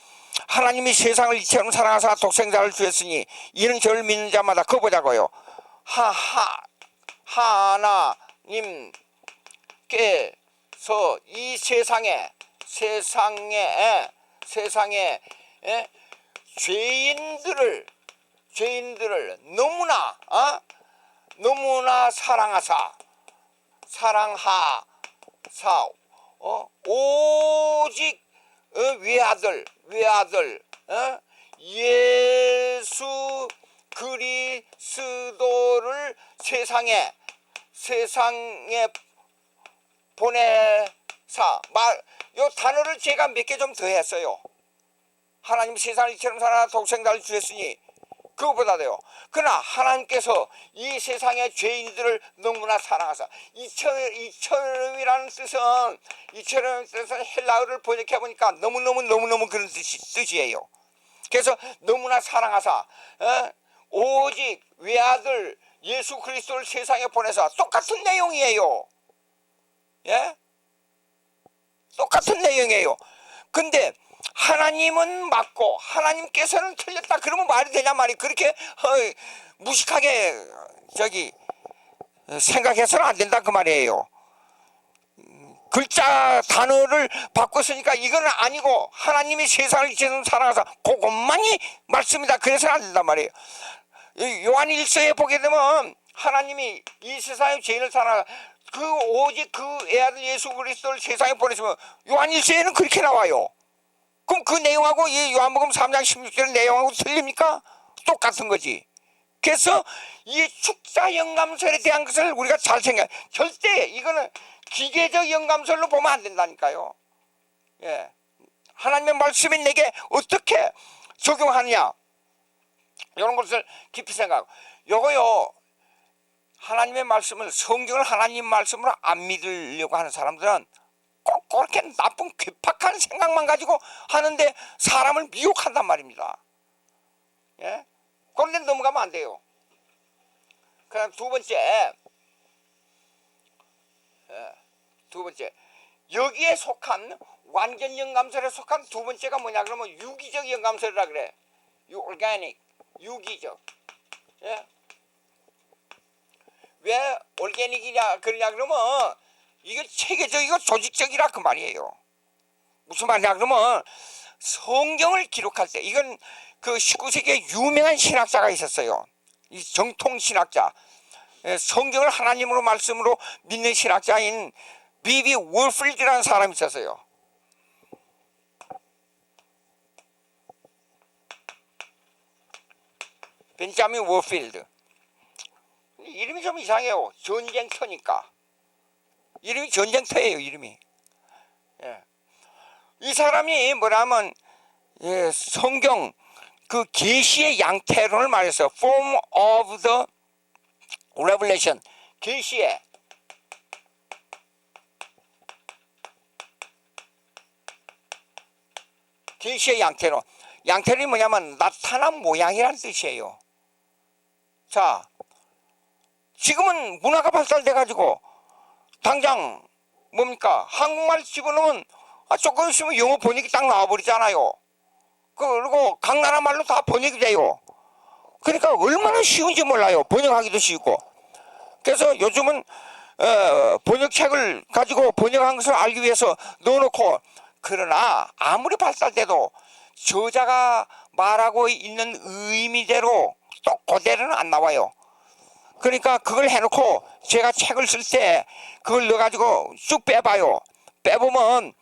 하나님이 세상을 이처럼 사랑하사 독생자를 주셨으니 이는 저를 믿는 자마다 그거 보자고요. 하나님께서 이 세상에 죄인들을 너무나 사랑하사 오직 외아들 예수 그리스도를 세상에 보내사 요 단어를 제가 몇 개 좀 더 했어요. 하나님 세상을 이처럼 사랑하사 독생자를 주셨으니 그것보다도요. 그러나 하나님께서 이 세상의 죄인들을 너무나 사랑하사 이처럼이라는 뜻은 헬라어를 번역해 보니까 너무너무 그런 뜻이에요. 그래서 너무나 사랑하사 오직 외아들 예수 그리스도를 세상에 보내사 똑같은 내용이에요. 예? 똑같은 내용이에요. 근데 하나님은 맞고 하나님께서는 틀렸다 그러면 말이 되냐 말이 그렇게 무식하게 생각해서는 안 된다 그 말이에요. 글자 단어를 바꿨으니까 이거는 아니고 하나님이 세상을 이처럼 사랑하사 그것만이 말씀이다 그래서는 안 된단 말이에요. 요한 1서에 보게 되면 하나님이 이 세상의 죄인을 사랑하사 오직 그 애아들 예수 그리스도를 세상에 보내시면 요한 1서에는 그렇게 나와요. 그럼 그 내용하고 이 요한복음 3장 16절 내용하고 틀립니까? 똑같은 거지. 그래서 이 축자 영감설에 대한 것을 우리가 잘 생각해. 절대 이거는 기계적 영감설로 보면 안 된다니까요. 예. 하나님의 말씀이 내게 어떻게 적용하느냐 이런 것을 깊이 생각하고 요거요 하나님의 말씀을 성경을 하나님 말씀으로 안 믿으려고 하는 사람들은 꼭 그렇게 나쁜 괴팍한 생각만 가지고 하는데 사람을 미혹한단 말입니다. 예? 그런데 넘어가면 안 돼요. 그다음 두 번째 여기에 속한 완전 영감설에 속한 두 번째가 뭐냐 그러면 유기적 영감설이라 그래. organic 유기적. 예? 왜 올게닉이냐 그러냐 그러면 이거 체계적이고 조직적이라 그 말이에요. 무슨 말이냐 그러면 성경을 기록할 때 이건 그 19세기에 유명한 신학자가 있었어요. 이 정통 신학자 성경을 하나님으로 말씀으로 믿는 신학자인 비비 월필드라는 사람이 있었어요. 벤자민 월필드. 이름이 좀 이상해요. 전쟁터니까. 이름이 전쟁터예요. 이름이. 예. 이 사람이 뭐냐면 성경 그 계시의 양태론을 말했어요. Form of the Revelation. 계시의 양태론. 양태론이 뭐냐면 나타난 모양이라는 뜻이에요. 자, 지금은 문화가 발달돼가지고 당장 뭡니까 한국말 집어넣으면 조금 있으면 영어 번역이 딱 나와버리잖아요. 그리고 각 나라 말로 다 번역이 돼요. 그러니까 얼마나 쉬운지 몰라요. 번역하기도 쉽고. 그래서 요즘은 번역책을 가지고 번역한 것을 알기 위해서 넣어놓고, 그러나 아무리 발달돼도 저자가 말하고 있는 의미대로 또 그대로는 안 나와요. 그러니까 그걸 해놓고 제가 책을 쓸 때 그걸 넣어가지고 쭉 빼봐요. 빼보면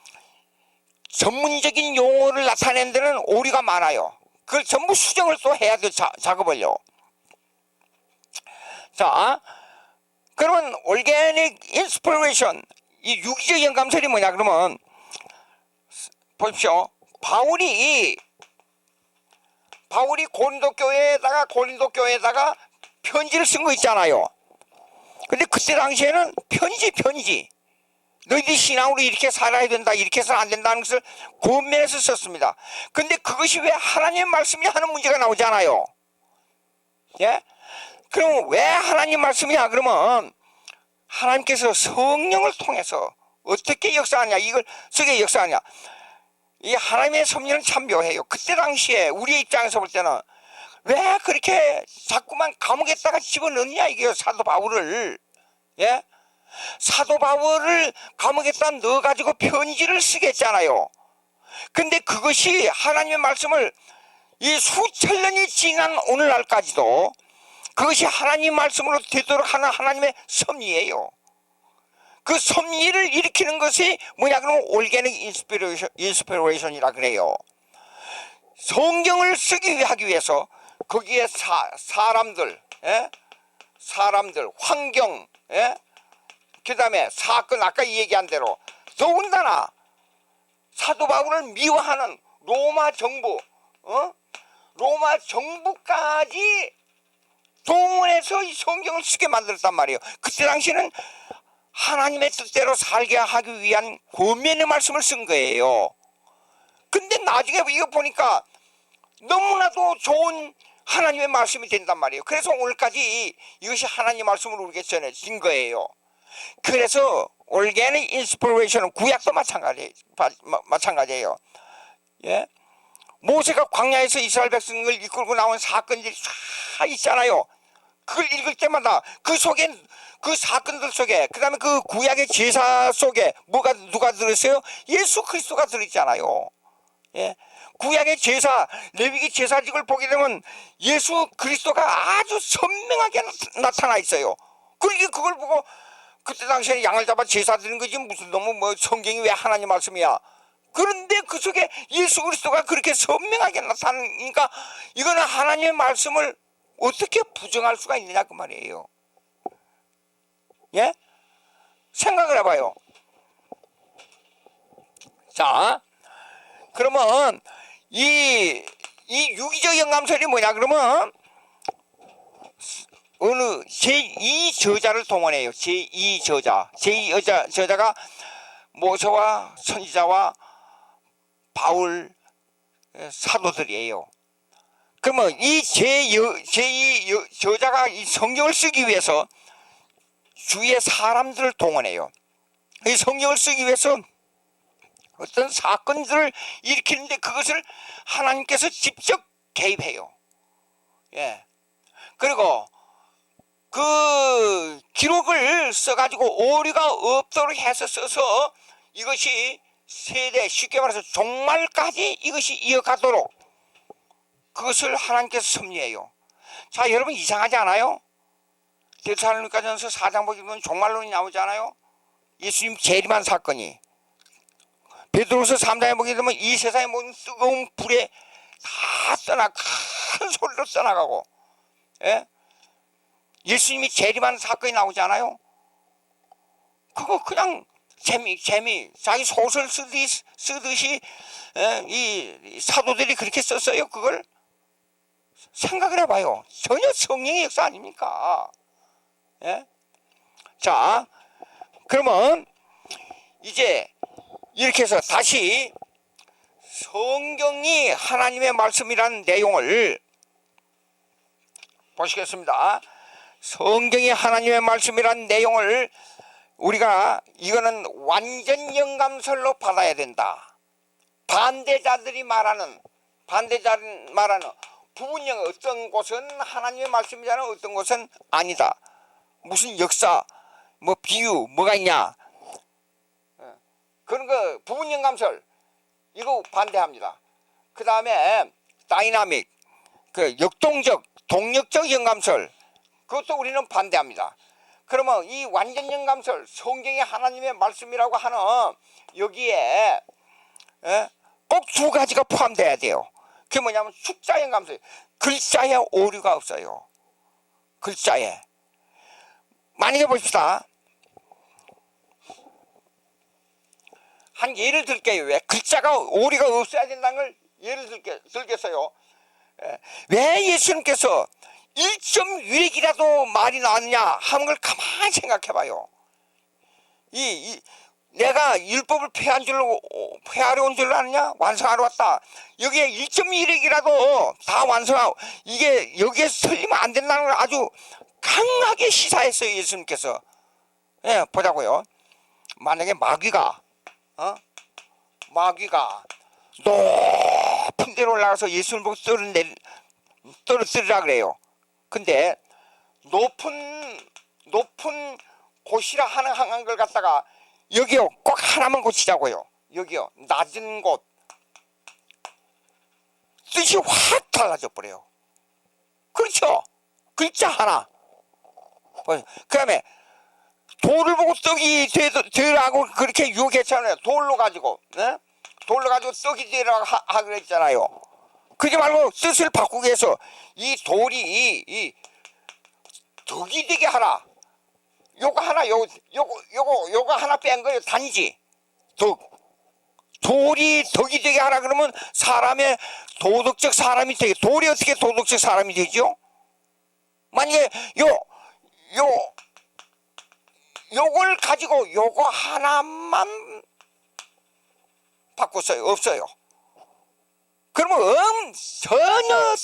전문적인 용어를 나타내는 데는 오류가 많아요. 그걸 전부 수정을 또 해야 돼요. 작업을요. 자, 그러면 올게닉 인스피레이션, 이 유기적 영감설이 뭐냐 그러면 보십시오. 바울이 고린도 교회에다가 편지를 쓴 거 있잖아요. 근데 그때 당시에는 편지 너희들이 신앙으로 이렇게 살아야 된다, 이렇게 해서는 안 된다는 것을 권면해서 썼습니다. 근데 그것이 왜 하나님의 말씀이 하는 문제가 나오잖아요. 예? 그럼 왜 하나님 말씀이냐 그러면 하나님께서 성령을 통해서 어떻게 역사하냐, 이걸 속에 역사하냐. 이 하나님의 섭리는 참 묘해요. 그때 당시에 우리의 입장에서 볼 때는 왜 그렇게 자꾸만 감옥에다가 집어넣느냐 이게요. 사도 바울을. 예? 사도 바울을 감옥에다 넣어가지고 편지를 쓰겠잖아요. 근데 그것이 하나님의 말씀을 이 수천 년이 지난 오늘날까지도 그것이 하나님 말씀으로 되도록 하는 하나님의 섭리예요. 그 섭리를 일으키는 것이 뭐냐 그러면 올게닉 인스피레이션이라 그래요. 성경을 쓰기 하기 위해서 거기에 사람들, 예? 사람들, 환경, 예? 그 다음에 사건, 아까 얘기한 대로 더군다나 사도 바울을 미워하는 로마 정부, 로마 정부까지 동원해서 이 성경을 쓰게 만들었단 말이에요. 그때 당시에는 하나님의 뜻대로 살게 하기 위한 권면의 말씀을 쓴 거예요. 근데 나중에 이거 보니까 너무나도 좋은 하나님의 말씀이 된단 말이에요. 그래서 오늘까지 이것이 하나님의 말씀으로 우리에게 전해진 거예요. 그래서 올게닉 인스피레이션은 구약도 마찬가지예요. 예? 모세가 광야에서 이스라엘 백성을 이끌고 나온 사건들이 다 있잖아요. 그걸 읽을 때마다 그 속에, 그 사건들 속에, 그 다음에 그 구약의 제사 속에 누가 들었어요? 예수 그리스도가 들었잖아요. 예? 구약의 제사, 레위기 제사직을 보게 되면 예수 그리스도가 아주 선명하게 나타나 있어요. 그러니까 그걸 보고 그때 당시에 양을 잡아 제사 드리는 거지 무슨 너무 성경이 왜 하나님 말씀이야. 그런데 그 속에 예수 그리스도가 그렇게 선명하게 나타나니까 이거는 하나님의 말씀을 어떻게 부정할 수가 있느냐 그 말이에요. 예? 생각을 해봐요. 자, 그러면 이 유기적 영감설이 뭐냐 그러면 어느 제2 저자를 동원해요. 제2 저자가 모세와 선지자와 바울 사도들이에요. 그러면 이 제2 저자가 이 성경을 쓰기 위해서 주위의 사람들을 동원해요. 이 성경을 쓰기 위해서 어떤 사건들을 일으키는데 그것을 하나님께서 직접 개입해요. 예. 그리고 그 기록을 써가지고 오류가 없도록 해서 써서 이것이 세대, 쉽게 말해서 종말까지 이것이 이어가도록 그것을 하나님께서 섭리해요. 자, 여러분 이상하지 않아요? 데살로니가전서 4장 보게 되면 종말론이 나오잖아요. 예수님 재림한 사건이. 베드로서 3장에 보게 되면 이 세상의 모든 뜨거운 불에 다 큰 소리로 떠나가고, 예? 예수님이 재림한 사건이 나오잖아요. 그거 그냥 재미 자기 소설 쓰듯이 이 사도들이 그렇게 썼어요. 그걸 생각을 해봐요. 전혀 성령의 역사 아닙니까? 예? 자, 그러면 이제 이렇게 해서 다시 성경이 하나님의 말씀이라는 내용을 보시겠습니다. 성경이 하나님의 말씀이라는 내용을 우리가 이거는 완전 영감설로 받아야 된다. 반대자들이 말하는 부분령 어떤 곳은 하나님의 말씀이잖아, 어떤 곳은 아니다. 무슨 역사, 뭐 비유, 뭐가 있냐? 그런 거 부분령 감설 이거 반대합니다. 그 다음에 다이나믹, 그 역동적, 동력적 영감설 그것도 우리는 반대합니다. 그러면 이 완전 영감설, 성경이 하나님의 말씀이라고 하는 여기에 꼭 두 가지가 포함돼야 돼요. 그게 뭐냐면 숫자 영감설, 글자에 오류가 없어요. 글자에. 만약에 봅시다. 한 예를 들게요. 왜 글자가 오류가 없어야 된다는 걸 예를 들겠어요. 왜 예수님께서 1점 유력이라도 말이 나왔냐 하는 걸 가만히 생각해 봐요. 내가 율법을 폐하려 온 줄로 아느냐? 완성하러 왔다. 여기에 1점 유력이라도 다 완성하고 이게 여기에 설리면 안 된다는 걸 아주 강하게 시사했어요. 예수님께서. 예, 보자고요. 만약에 마귀가 높은 데로 올라가서 예수님을 보고 떨어뜨리라 그래요. 근데 높은 곳이라 하는 걸 갖다가 여기요 꼭 하나만 고치자고요. 여기요 낮은 곳 뜻이 확 달라져 버려요. 그렇죠? 글자 하나. 그 다음에 돌을 보고 떡이 되라고 그렇게 유혹했잖아요. 돌로 가지고 떡이 되라고 하기로 했잖아요. 그러지 말고 뜻을 바꾸기 위해서 이 돌이 이 덕이 되게 하라. 요거 하나 요거 하나 뺀 거예요. 단지 돌이 덕이 되게 하라 그러면 사람의 도덕적 사람이 되게. 돌이 어떻게 도덕적 사람이 되죠? 만약에 요걸 가지고 요거 하나만 바꿨어요. 없어요. 그러면 전혀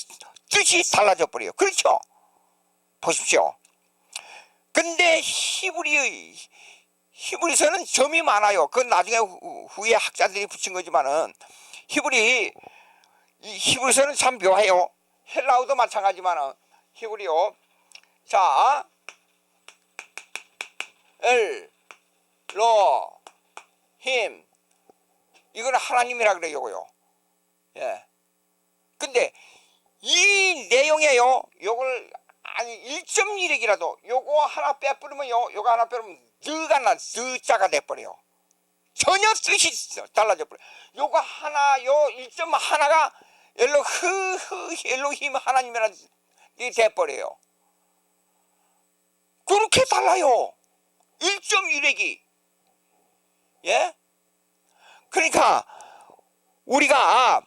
뜻이 달라져 버려요. 그렇죠? 보십시오. 근데 히브리서는 점이 많아요. 그건 나중에 후에 학자들이 붙인 거지만은 히브리서는 참 묘해요. 헬라어도 마찬가지만은 히브리어. 자, 힘 이거는 하나님이라 그래요. 예. 근데 이 내용에요. 요걸 아니 1.1핵이라도 요거 하나 빼버리면요. 요거 하나 빼면 느자가 돼버려요. 전혀 뜻이 달라져 버려요. 요거 하나 요 1점 하나가 엘로힘 하나님이라 돼버려요. 그렇게 달라요. 1.1핵이. 예? 그러니까 우리가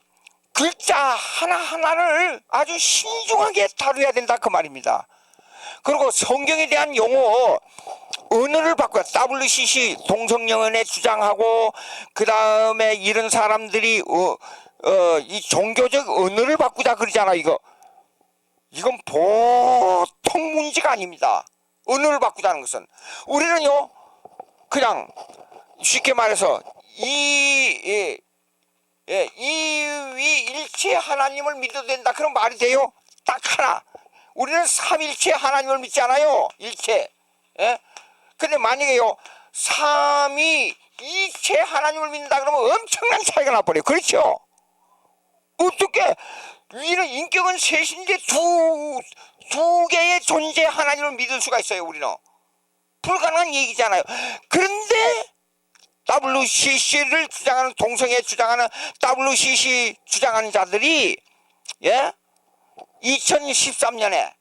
글자 하나하나를 아주 신중하게 다뤄야 된다 그 말입니다. 그리고 성경에 대한 용어 언어를 바꿔 WCC 동성영언에 주장하고 그 다음에 이런 사람들이 이 종교적 언어를 바꾸자 그러잖아. 이건 보통 문제가 아닙니다. 언어를 바꾸자는 것은 우리는요 그냥 쉽게 말해서 이위일체 하나님을 믿어도 된다 그런 말이 돼요? 딱 하나. 우리는 삼일체 하나님을 믿잖아요. 일체. 예? 근데 만약에요 삼위이체 하나님을 믿는다 그러면 엄청난 차이가 나버려요. 그렇죠? 어떻게 위는 인격은 셋인데 두 개의 존재 하나님을 믿을 수가 있어요. 우리는 불가능한 얘기잖아요. 그런데 WCC를 주장하는 동성애 주장하는 WCC 주장하는 자들이 2013년에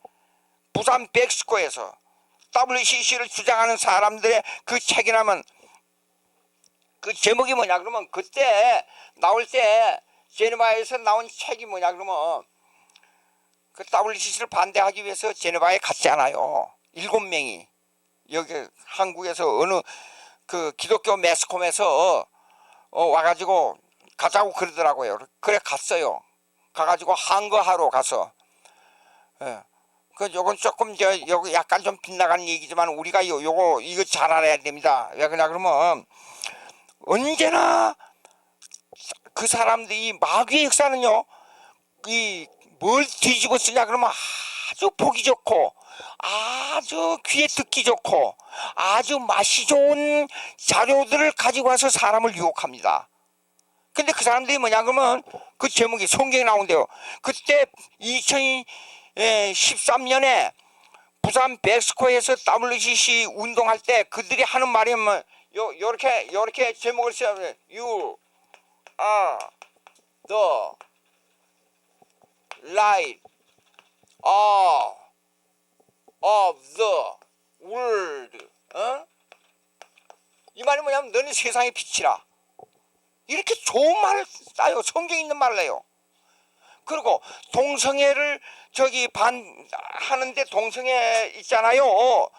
부산 백스코에서 WCC를 주장하는 사람들의 그 책이라면 그 제목이 뭐냐 그러면 그때 나올 때 제네바에서 나온 책이 뭐냐 그러면 그 WCC를 반대하기 위해서 제네바에 갔잖아요. 7명이 여기 한국에서 어느 그 기독교 매스컴에서 와가지고 가자고 그러더라고요. 그래 갔어요. 가가지고 한거하러 가서 요건 조금 요거 약간 좀 빗나가는 얘기지만 우리가 이거 잘 알아야 됩니다. 왜 그러냐 그러면 언제나 그 사람들이 마귀의 역사는요 이 뭘 뒤집어 쓰냐 그러면 아주 보기 좋고 아주 귀에 듣기 좋고 아주 맛이 좋은 자료들을 가지고 와서 사람을 유혹합니다. 근데 그 사람들이 뭐냐 그러면 그 제목이 성경에 나온대요. 그때 2013년에 부산 백스코에서 WCC 운동할 때 그들이 하는 말이 뭐 요렇게 제목을 써야 돼. You are the light of the world. 이 말이 뭐냐면 너는 세상의 빛이라. 이렇게 좋은 말을 써요. 성경에 있는 말을 해요. 그리고 동성애를 하는데 동성애 있잖아요.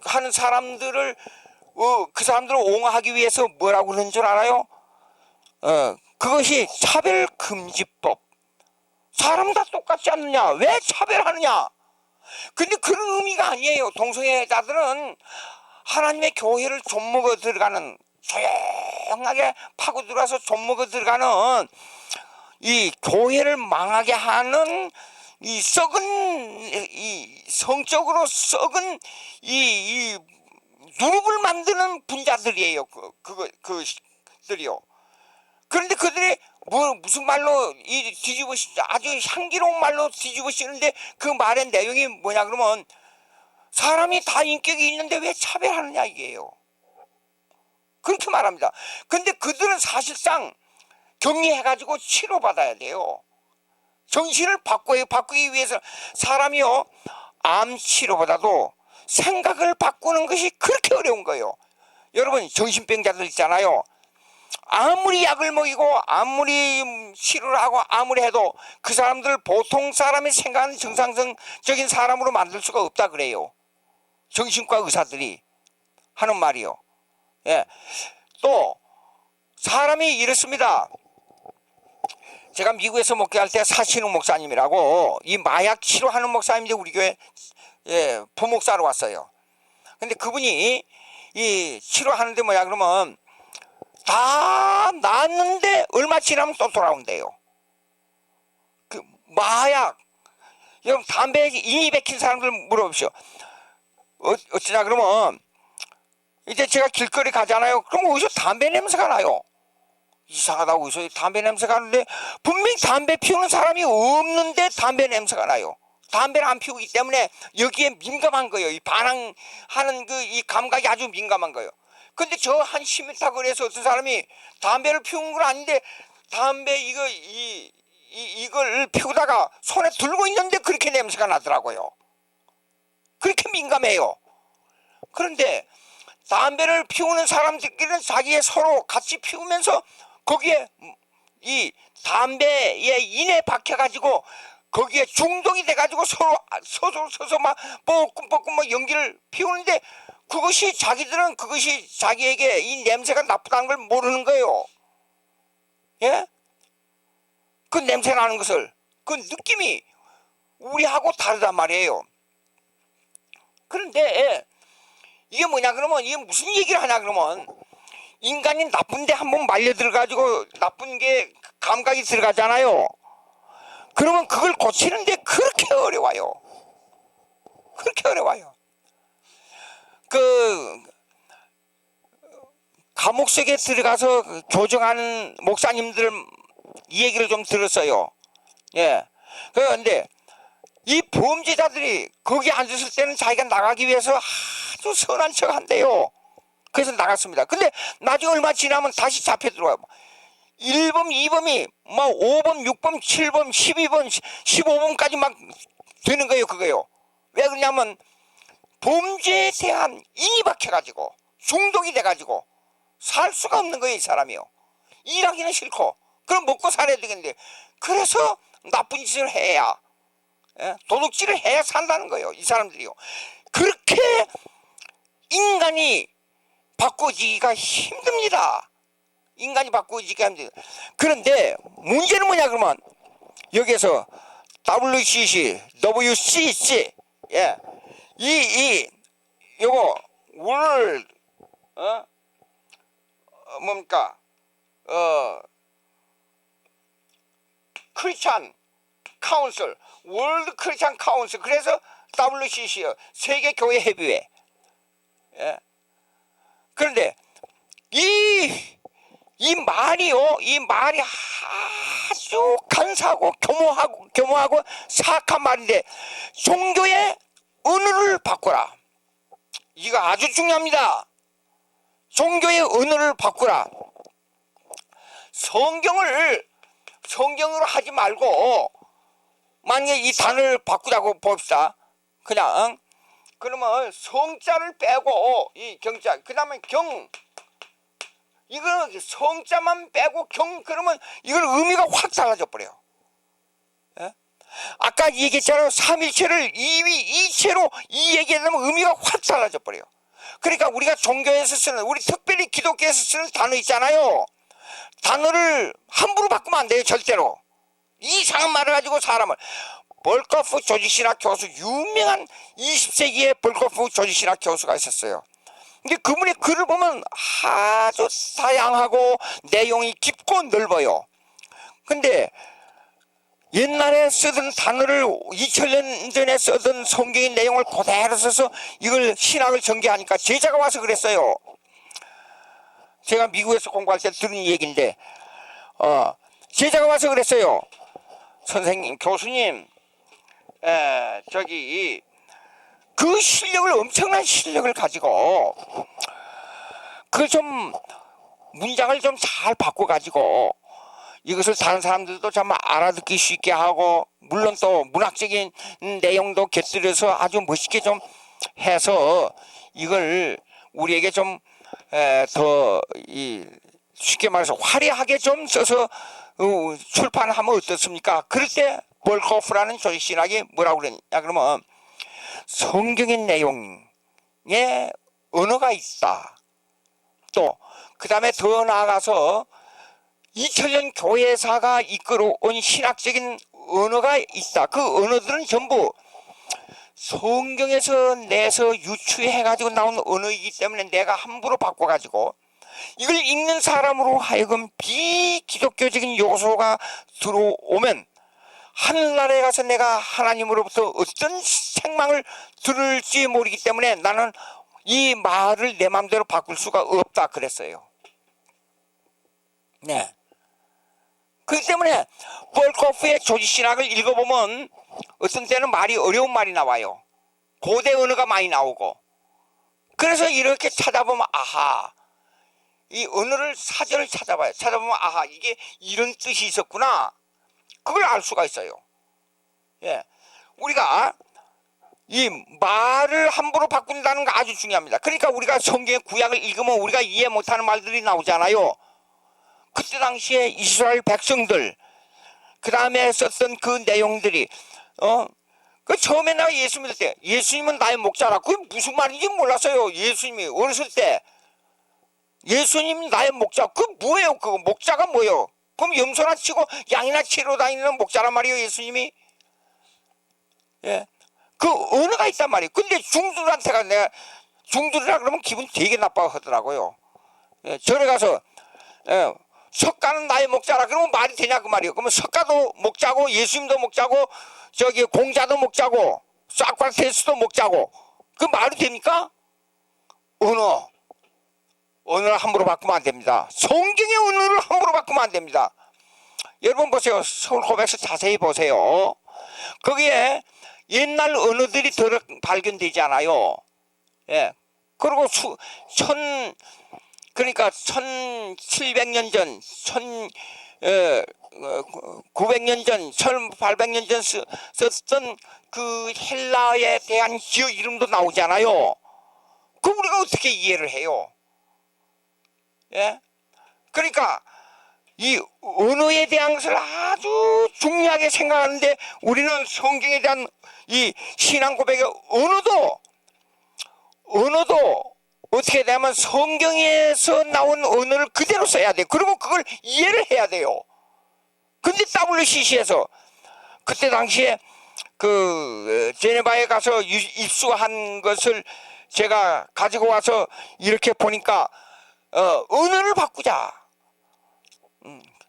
하는 사람들을 그 사람들을 옹호하기 위해서 뭐라고 그러는 줄 알아요? 그것이 차별금지법. 사람 다 똑같지 않느냐? 왜 차별하느냐? 근데 그런 의미가 아니에요. 동성애자들은 하나님의 교회를 좀먹어 들어가는, 조용하게 파고 들어와서 좀먹어 들어가는, 이 교회를 망하게 하는 이 썩은, 이 성적으로 썩은 이 누룩을 만드는 분자들이에요. 그들이요. 그런데 그들이 무슨 말로 아주 향기로운 말로 뒤집어 씌우는데 그 말의 내용이 뭐냐 그러면 사람이 다 인격이 있는데 왜 차별하느냐 이게요. 그렇게 말합니다. 근데 그들은 사실상 격리해가지고 치료받아야 돼요. 정신을 바꾸기 위해서 사람이요, 암 치료보다도 생각을 바꾸는 것이 그렇게 어려운 거예요. 여러분 정신병자들 있잖아요. 아무리 약을 먹이고 아무리 치료를 하고 아무리 해도 그 사람들 보통 사람이 생각하는 정상적인 사람으로 만들 수가 없다 그래요. 정신과 의사들이 하는 말이요. 예. 또 사람이 이렇습니다. 제가 미국에서 목회할 때 사신웅 목사님이라고 이 마약 치료하는 목사님인데 우리 교회 부목사로 왔어요. 근데 그분이 이 치료하는데 뭐야 그러면 다 낫는데 얼마 지나면 또 돌아온대요. 그 마약, 여러분 담배 이미 백힌 사람들 물어보십시오. 어쩌냐 그러면 이제 제가 길거리 가잖아요. 그럼 어디서 담배 냄새가 나요. 이상하다고 어디서 담배 냄새가 나는데 분명히 담배 피우는 사람이 없는데 담배 냄새가 나요. 담배를 안 피우기 때문에 여기에 민감한 거예요. 이 반항하는 이 감각이 아주 민감한 거예요. 근데 저 한 10m 거리에서 어떤 사람이 담배를 피운 건 아닌데 담배 이걸 피우다가 손에 들고 있는데 그렇게 냄새가 나더라고요. 그렇게 민감해요. 그런데 담배를 피우는 사람들끼리는 자기의 서로 같이 피우면서 거기에 이 담배에 인에 박혀가지고 거기에 중독이 돼가지고 서서 막 뻐끔뻐끔 막 연기를 피우는데 자기들은 그것이 자기에게 이 냄새가 나쁘다는 걸 모르는 거예요. 예? 그 냄새 나는 것을, 그 느낌이 우리하고 다르단 말이에요. 그런데 이게 뭐냐 그러면 이게 무슨 얘기를 하냐 그러면 인간이 나쁜데 한번 말려 들어가지고 나쁜 게 감각이 들어가잖아요. 그러면 그걸 고치는데 그렇게 어려워요. 그렇게 어려워요. 감옥 속에 들어가서 교정하는 목사님들 이 얘기를 좀 들었어요. 예. 그런데 이 범죄자들이 거기 앉았을 때는 자기가 나가기 위해서 아주 선한 척 한대요. 그래서 나갔습니다. 근데 나중에 얼마 지나면 다시 잡혀 들어와요. 1범, 2범이 뭐 5범, 6범, 7범, 12범, 15범까지 막 되는 거예요. 그거요. 왜 그러냐면 범죄에 대한 인이 박혀가지고 중독이 돼가지고 살 수가 없는 거예요. 이 사람이요. 일하기는 싫고 그럼 먹고 살아야 되겠는데 그래서 나쁜 짓을 해야, 도둑질을 해야 산다는 거예요. 이 사람들이요. 그렇게 인간이 바꿔지기가 힘듭니다. 인간이 바꿔지기가 힘듭니다. 그런데 문제는 뭐냐 그러면 여기에서 WCC 요거 오늘 뭡니까 크리스찬 카운슬, 월드 크리스찬 카운슬, 그래서 WCC요, 세계 교회 협의회. 예. 그런데 이 말이요, 이 말이 아주 간사하고 교모하고 사악한 말인데, 종교의 은혜를 바꾸라. 이거 아주 중요합니다. 종교의 은혜를 바꾸라. 성경으로 하지 말고, 만약에 이 단어를 바꾸자고 봅시다. 그냥 그러면 성자를 빼고 이 경자, 그 다음에 이거 성자만 빼고 그러면 이건 의미가 확 달라져 버려요. 예? 아까 얘기했잖아요. 삼일체를 이체로 얘기하면 의미가 확 달라져 버려요. 그러니까 우리가 종교에서 쓰는, 우리 특별히 기독교에서 쓰는 단어 있잖아요. 단어를 함부로 바꾸면 안 돼요. 절대로. 이상한 말을 가지고 사람을. 볼코프 조직신학 교수, 유명한 20세기의 볼코프 조직신학 교수가 있었어요. 근데 그분의 글을 보면 아주 다양하고 내용이 깊고 넓어요. 근데 옛날에 쓰던 단어를 2000년 전에 쓰던 성경의 내용을 그대로 써서 이걸 신학을 전개하니까 제자가 와서 그랬어요. 제가 미국에서 공부할 때 들은 얘기인데, 제자가 와서 그랬어요. 선생님, 교수님, 그 실력을, 엄청난 실력을 가지고 그 좀 문장을 좀 잘 바꿔가지고 이것을 다른 사람들도 좀 알아듣기 쉽게 하고, 물론 또 문학적인 내용도 곁들여서 아주 멋있게 좀 해서 이걸 우리에게 좀 더 쉽게 말해서 화려하게 좀 써서 출판하면 어떻습니까? 그럴 때 볼코프라는 조직신학이 뭐라고 그랬냐 그러면, 성경의 내용에 언어가 있다. 또 그 다음에 더 나아가서 2000년 교회사가 이끌어온 신학적인 언어가 있다. 그 언어들은 전부 성경에서 내서 유추해가지고 나온 언어이기 때문에 내가 함부로 바꿔가지고 이걸 읽는 사람으로 하여금 비기독교적인 요소가 들어오면 하늘나라에 가서 내가 하나님으로부터 어떤 책망을 들을지 모르기 때문에 나는 이 말을 내 마음대로 바꿀 수가 없다 그랬어요. 네. 그렇기 때문에 볼코프의 조직신학을 읽어보면 어떤 때는 말이 어려운 말이 나와요. 고대 언어가 많이 나오고. 그래서 이렇게 찾아보면 아하, 이 언어를, 사전을 찾아봐요. 찾아보면 아하, 이게 이런 뜻이 있었구나. 그걸 알 수가 있어요. 예, 우리가 이 말을 함부로 바꾼다는 거 아주 중요합니다. 그러니까 우리가 성경의 구약을 읽으면 우리가 이해 못하는 말들이 나오잖아요. 그때 당시에 이스라엘 백성들, 그 다음에 썼던 그 내용들이, 그 처음에 내가 예수 믿을 때, 예수님은 나의 목자라. 그게 무슨 말인지 몰랐어요. 예수님이 어렸을 때, 예수님이 나의 목자. 그 뭐예요? 그 목자가 뭐예요? 그럼 염소나 치고 양이나 치러 다니는 목자란 말이에요, 예수님이. 예. 그 언어가 있단 말이에요. 근데 중들한테가 내가, 중들이라 그러면 기분 되게 나빠 하더라고요. 예. 절에 가서, 석가는 나의 목자라 그러면 말이 되냐 그 말이에요. 그러면 석가도 목자고 예수님도 목자고 공자도 목자고 소크라테스도 목자고, 그 말이 됩니까? 언어를 함부로 바꾸면 안 됩니다. 성경의 언어를 함부로 바꾸면 안 됩니다. 여러분 보세요. 서울 고백서 자세히 보세요. 거기에 옛날 언어들이 발견되지 않아요. 예. 그리고 그러니까 1700년 전, 1900년 전, 1800년 전 썼던 그 헬라에 대한 지역 이름도 나오잖아요. 그 우리가 어떻게 이해를 해요? 예? 그러니까 이 언어에 대한 것을 아주 중요하게 생각하는데, 우리는 성경에 대한 이 신앙 고백의 언어도 어떻게 되면 성경에서 나온 언어를 그대로 써야 돼. 그리고 그걸 이해를 해야 돼요. 근데 WCC에서 그때 당시에 그 제네바에 가서 입수한 것을 제가 가지고 와서 이렇게 보니까 언어를 바꾸자.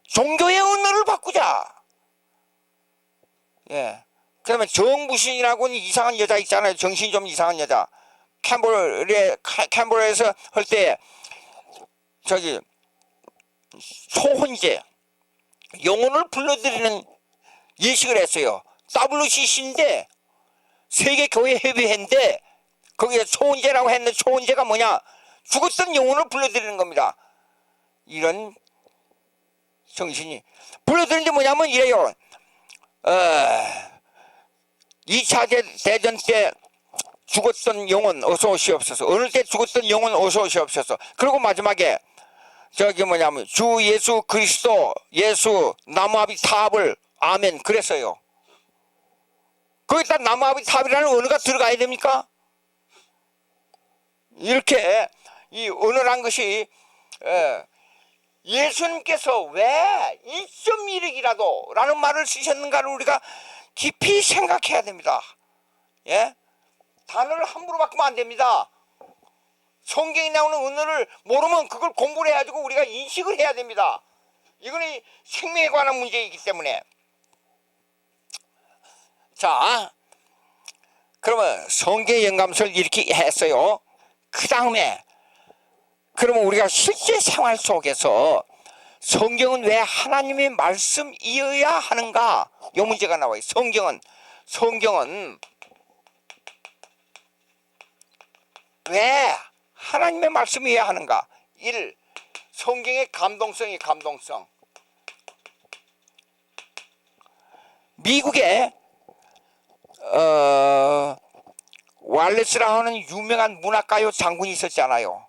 종교의 언어를 바꾸자. 예. 그러면 정부신이라고는 이상한 여자 있잖아요. 정신이 좀 이상한 여자. 캠버레에서 할 때 저기 소혼제 영혼을 불러들이는 예식을 했어요. WCC인데 세계교회협의회인데 거기에 소혼제라고 했는데 소혼제가 뭐냐? 죽었던 영혼을 불러들이는 겁니다. 이런 정신이 불러들이는 게 뭐냐면 이래요. 2차 대전 때 죽었던 영혼 어서 오시옵소서. 어느 때 죽었던 영혼 어서 오시옵소서. 그리고 마지막에 저기 뭐냐면 주 예수 그리스도 예수 나무아비 타합을 아멘 그랬어요. 거기다 나무아비 타합이라는 언어가 들어가야 됩니까? 이렇게 이 언어란 것이 예수님께서 왜 1.1억이라도 라는 말을 쓰셨는가를 우리가 깊이 생각해야 됩니다. 예? 단어를 함부로 바꾸면 안 됩니다. 성경에 나오는 언어를 모르면 그걸 공부를 해가지고 우리가 인식을 해야 됩니다. 이거는 생명에 관한 문제이기 때문에. 자, 그러면 성경의 영감서를 이렇게 했어요. 그 다음에 그러면 우리가 실제 생활 속에서 성경은 왜 하나님의 말씀이어야 하는가? 이 문제가 나와요. 성경은 왜 하나님의 말씀이어야 하는가? 1. 성경의 감동성. 미국에 왈레스라고 하는 유명한 문학가요 장군이 있었잖아요.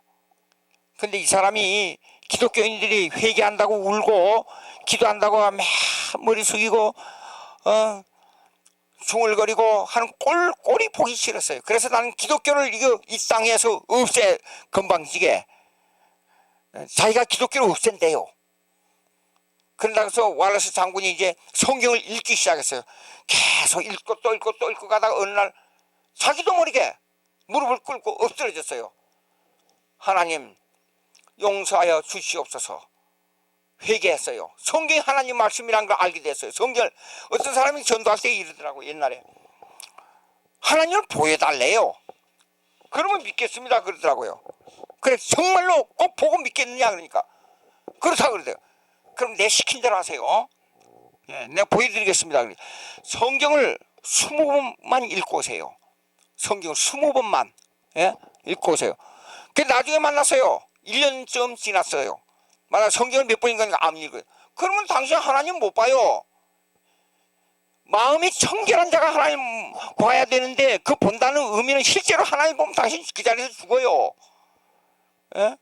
근데 이 사람이 기독교인들이 회개한다고 울고 기도한다고 머리 숙이고 중얼거리고 하는 꼴이 보기 싫었어요. 그래서 나는 기독교를 이 땅에서 없애 건방지게 자기가 기독교를 없앤대요. 그러다가서 왈레스 장군이 이제 성경을 읽기 시작했어요. 계속 읽고 또 읽고 가다가 어느 날 자기도 모르게 무릎을 꿇고 엎드려졌어요. 하나님 용서하여 주시옵소서. 회개했어요. 성경이 하나님 말씀이라는 걸 알게 됐어요. 성경을 어떤 사람이 전도할 때 이러더라고요. 옛날에 하나님을 보여달래요. 그러면 믿겠습니다 그러더라고요. 그래 정말로 꼭 보고 믿겠느냐 그러니까 그렇다 그러대요. 그럼 내 시킨 대로 하세요. 예, 내가 보여드리겠습니다. 성경을 20번만 읽고 오세요. 성경을 20번만 읽고 오세요. 그 나중에 만났어요. 1년쯤 지났어요. 만약 성경을 몇 번 읽으니까 안 읽어요. 그러면 당신 하나님 못 봐요. 마음이 청결한 자가 하나님 봐야 되는데 그 본다는 의미는 실제로 하나님 보면 당신 그 자리에서 죽어요. 예?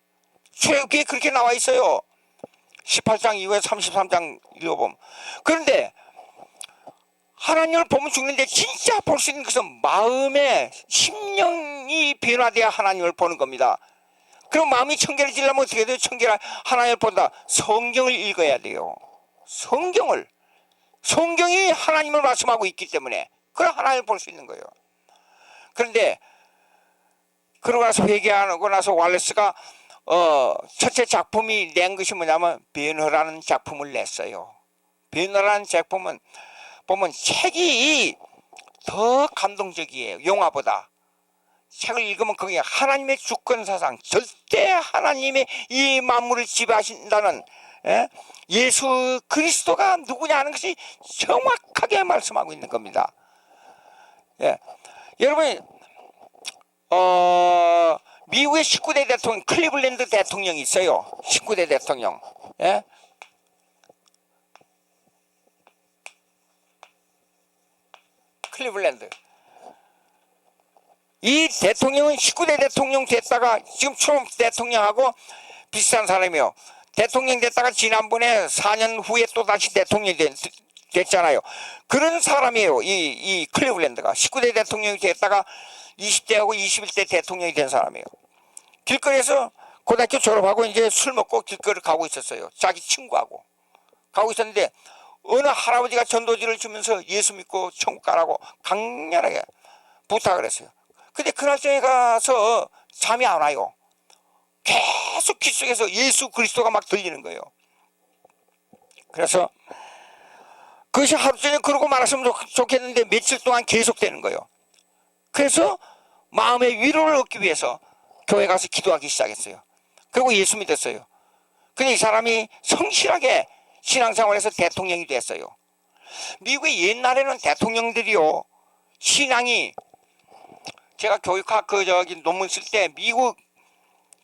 출애굽기에 그렇게 나와 있어요. 18장 이후에 33장 읽어보면. 그런데 하나님을 보면 죽는데 진짜 볼 수 있는 것은 마음의 심령이 변화돼야 하나님을 보는 겁니다. 그럼 마음이 청결해지려면 어떻게 돼요? 청결한 하나님을 본다. 성경을 읽어야 돼요. 성경이 하나님을 말씀하고 있기 때문에 그럼 하나님을 볼 수 있는 거예요. 그런데 그러고 나서 회개하고 나서 왈레스가 첫째 작품이 낸 것이 뭐냐면 변호라는 작품을 냈어요. 변호라는 작품은 보면 책이 더 감동적이에요. 영화보다. 책을 읽으면 거기에 하나님의 주권사상, 절대 하나님의 이 만물을 지배하신다는 예수 그리스도가 누구냐 하는 것이 정확하게 말씀하고 있는 겁니다. 예. 여러분 미국의 19대 대통령 클리블랜드 대통령이 있어요. 19대 대통령. 예? 클리블랜드. 이 대통령은 19대 대통령 됐다가 지금 트럼프 대통령하고 비슷한 사람이에요. 대통령 됐다가 지난번에 4년 후에 또 다시 대통령이 됐잖아요. 그런 사람이에요. 이 클리블랜드가 19대 대통령이 됐다가 20대하고 21대 대통령이 된 사람이에요. 길거리에서 고등학교 졸업하고 이제 술 먹고 길거리를 가고 있었어요. 자기 친구하고 가고 있었는데 어느 할아버지가 전도지를 주면서 예수 믿고 천국 가라고 강렬하게 부탁을 했어요. 근데 그날저녁에 가서 잠이 안 와요. 계속 귀 속에서 예수 그리스도가 막 들리는 거예요. 그래서 그것이 하루 종일 그러고 말았으면 좋겠는데 며칠 동안 계속되는 거예요. 그래서 마음의 위로를 얻기 위해서 교회 가서 기도하기 시작했어요. 그리고 예수 믿었어요. 근데 이 사람이 성실하게 신앙생활에서 대통령이 됐어요. 미국의 옛날에는 대통령들이요, 신앙이, 제가 교육학 논문 쓸 때 미국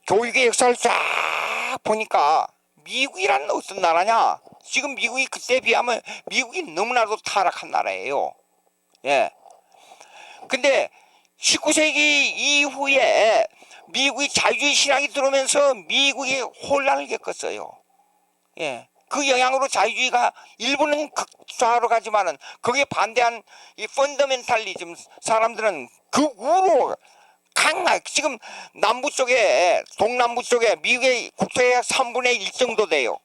교육의 역사를 쫙 보니까 미국이라는 어떤 나라냐? 지금 미국이 그때에 비하면 미국이 너무나도 타락한 나라예요. 예. 근데 19세기 이후에 미국이 자유주의 신앙이 들어오면서 미국이 혼란을 겪었어요. 예. 그 영향으로 자유주의가 일부는 극좌로 가지만은 거기에 반대한 이 펀더멘탈리즘 사람들은 극우로 지금 남부 쪽에, 동남부 쪽에 미국의 국토의 3분의 1 정도 돼요.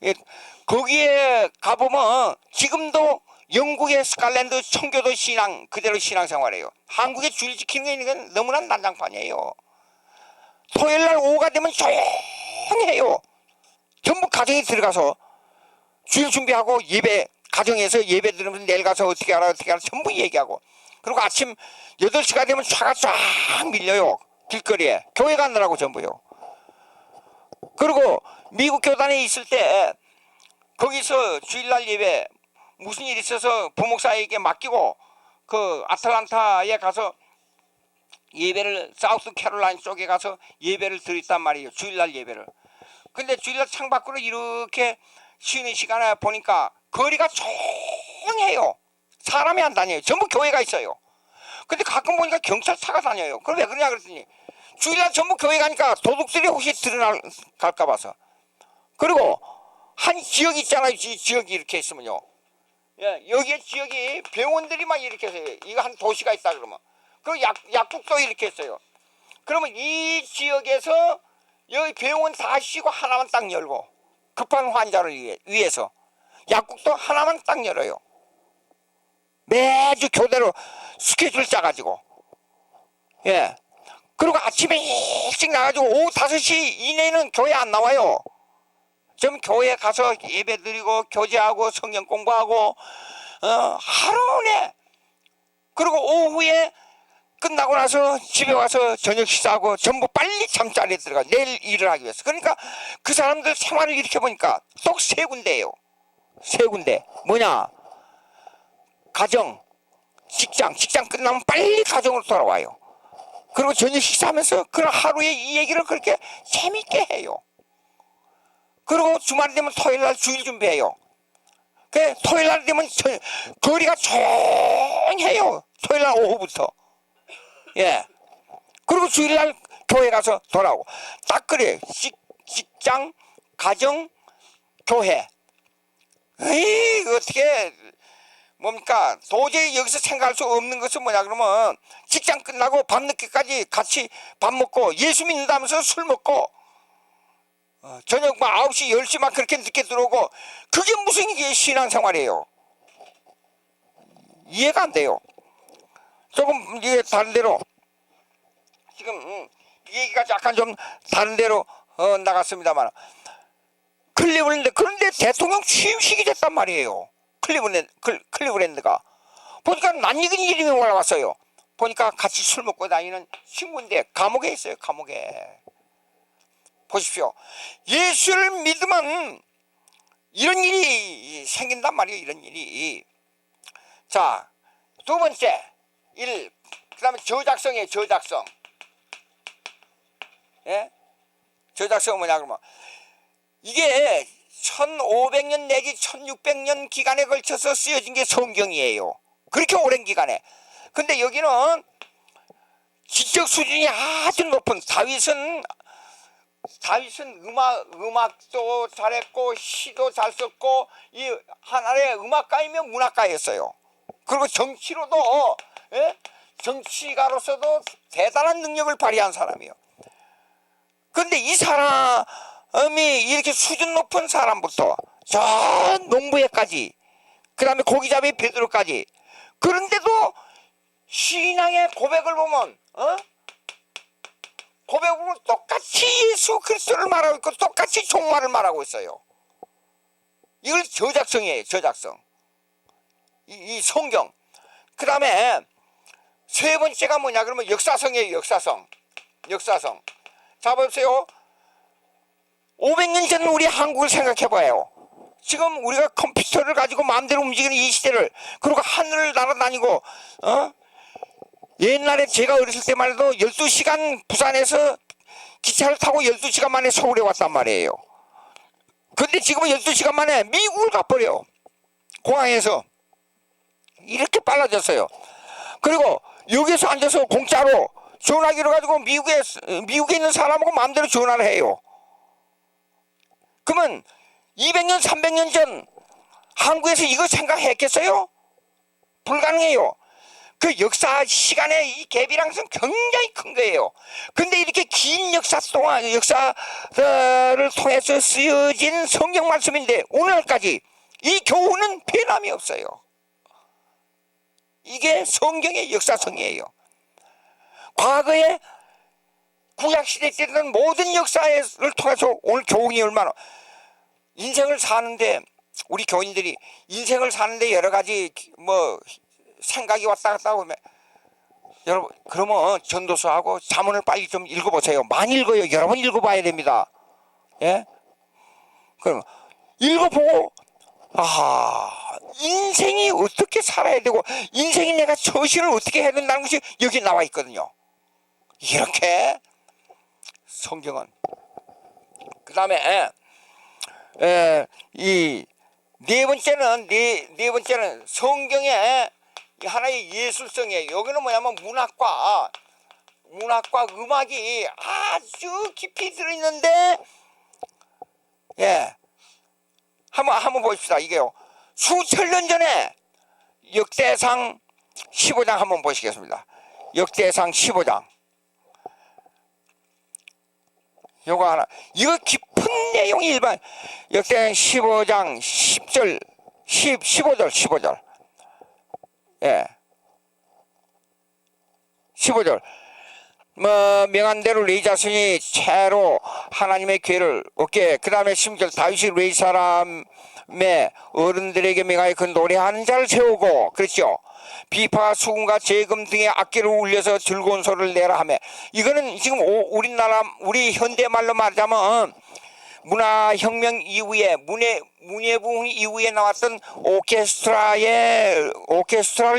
예. 거기에 가보면 지금도 영국의 스칼랜드 청교도 신앙 그대로 신앙생활이에요. 한국의 주일 지키는 건 너무나 난장판이에요. 토요일날 오후가 되면 조용해요. 전부 가정에 들어가서 주일 준비하고 예배, 가정에서 예배 들으면서 내일 가서 어떻게 하라 전부 얘기하고, 그리고 아침 8시가 되면 차가 쫙 밀려요. 길거리에 교회 가느라고 전부요. 그리고 미국 교단에 있을 때 거기서 주일날 예배 무슨 일 있어서 부목사에게 맡기고 그 아틀란타에 가서 예배를, 사우스 캐롤라인 쪽에 가서 예배를 드렸단 말이에요. 주일날 예배를. 근데 주일날 창밖으로 이렇게 쉬는 시간에 보니까 거리가 조용해요. 사람이 안 다녀요. 전부 교회가 있어요. 근데 가끔 보니까 경찰차가 다녀요. 그럼 왜 그러냐 그랬더니 주일날 전부 교회 가니까 도둑들이 혹시 드러날까 봐서. 그리고 한 지역이 있잖아요. 지역이 이렇게 있으면요, 예, 여기에 지역이 병원들이 막 이렇게 해서, 이거 한 도시가 있다 그러면 그 약국도 이렇게 했어요. 그러면 이 지역에서 여기 병원 다 쉬고 하나만 딱 열고, 급한 환자를 위해서 약국도 하나만 딱 열어요. 매주 교대로 스케줄 짜가지고. 예. 그리고 아침에 일찍 나가지고 오후 5시 이내에는 교회 안 나와요. 좀 교회 가서 예배 드리고 교제하고 성경 공부하고 하루 내. 그리고 오후에 끝나고 나서 집에 와서 저녁 식사하고 전부 빨리 잠자리에 들어가, 내일 일을 하기 위해서. 그러니까 그 사람들 생활을 이렇게 보니까 딱 세 군데예요. 세 군데. 뭐냐? 가정, 직장 끝나면 빨리 가정으로 돌아와요. 그리고 저녁 식사하면서 그런 하루에 이 얘기를 그렇게 재밌게 해요. 그리고 주말이 되면 토요일날 주일 준비해요. 그 토요일날 되면 거리가 조용해요. 토요일날 오후부터. 예. 그리고 주일날 교회 가서 돌아오고. 딱 그래. 직장, 가정, 교회. 에이, 어떻게, 뭡니까? 도저히 여기서 생각할 수 없는 것은 뭐냐 그러면, 직장 끝나고 밤늦게까지 같이 밥 먹고, 예수 믿는다면서 술 먹고, 저녁 막 9시, 10시 막 그렇게 늦게 들어오고, 그게 무슨 이게 신앙생활이에요? 이해가 안 돼요. 조금 이게 다른 데로, 지금 이 얘기가 약간 좀 다른 데로 나갔습니다만, 클리블랜드, 그런데 대통령 취임식이 됐단 말이에요. 클리블랜드가 보니까 낯익은 이름이 올라왔어요. 보니까 같이 술 먹고 다니는 친구인데 감옥에 있어요. 감옥에. 보십시오. 예수를 믿으면 이런 일이 생긴단 말이에요. 이런 일이. 자, 두 번째 일, 그 다음에 저작성이에요. 저작성. 예? 저작성은 뭐냐 그러면, 이게 1500년 내지 1600년 기간에 걸쳐서 쓰여진 게 성경이에요. 그렇게 오랜 기간에. 근데 여기는 지적 수준이 아주 높은, 다윗은 음악도 잘했고 시도 잘 썼고 이 하나의 음악가이며 문학가였어요. 그리고 정치로도, 예? 정치가로서도 대단한 능력을 발휘한 사람이에요. 그런데 이 사람이 이렇게 수준 높은 사람부터 저 농부회까지, 그 다음에 고기잡이 베드로까지, 그런데도 신앙의 고백을 보면 고백을 보면 똑같이 예수 그리스도를 말하고 있고 똑같이 종말을 말하고 있어요. 이걸 저작성이에요. 저작성. 이 성경. 그 다음에 세 번째가 뭐냐 그러면 역사성이에요. 역사성. 자 보세요. 500년 전 우리 한국을 생각해봐요. 지금 우리가 컴퓨터를 가지고 마음대로 움직이는 이 시대를, 그리고 하늘을 날아다니고, 옛날에 제가 어렸을 때만 해도 12시간 부산에서 기차를 타고 12시간 만에 서울에 왔단 말이에요. 근데 지금은 12시간 만에 미국을 가버려. 공항에서. 이렇게 빨라졌어요. 그리고 여기서 앉아서 공짜로 전화기로 가지고 미국에 있는 사람하고 마음대로 전화를 해요. 그러면 200년, 300년 전 한국에서 이거 생각했겠어요? 불가능해요. 그 역사 시간의 이 갭이랑은 굉장히 큰 거예요. 근데 이렇게 긴 역사를 통해서 쓰여진 성경 말씀인데 오늘까지 이 교훈은 변함이 없어요. 이게 성경의 역사성이에요. 과거에 구약시대 때는 모든 역사를 통해서 오늘 교훈이 얼마나, 인생을 사는데 우리 교인들이 인생을 사는데 여러 가지 뭐 생각이 왔다 갔다 하면, 여러분 그러면 전도서하고 잠언을 빨리 좀 읽어보세요. 많이 읽어요. 여러 번 읽어봐야 됩니다. 예? 그럼 읽어보고 인생이 어떻게 살아야 되고 인생이 내가 처신을 어떻게 해야 된다는 것이 여기 나와 있거든요. 이렇게 성경은. 그 다음에 이 네 번째는 성경의 하나의 예술성이에요. 여기는 뭐냐면 문학과 음악이 아주 깊이 들어있는데, 예, 한번 보십시다. 이게요, 수천 년 전에 역대상 15장 한번 보시겠습니다. 역대상 15장. 요거 하나, 이거 깊은 내용이 일반 역대상 15장 10절 15절 예, 15절. 명한 대로 레위 자손이 채로 하나님의 괴를 얻게. 그 다음에 16절, 다윗이 레위 사람의 어른들에게 명하여 그 노래하는 자를 세우고, 그렇죠. 비파와 수금과 재금 등의 악기를 울려서 즐거운 소리를 내라 하며. 이거는 지금 우리 현대말로 말하자면 문화혁명 이후에 문예부흥 이후에 나왔던 오케스트라를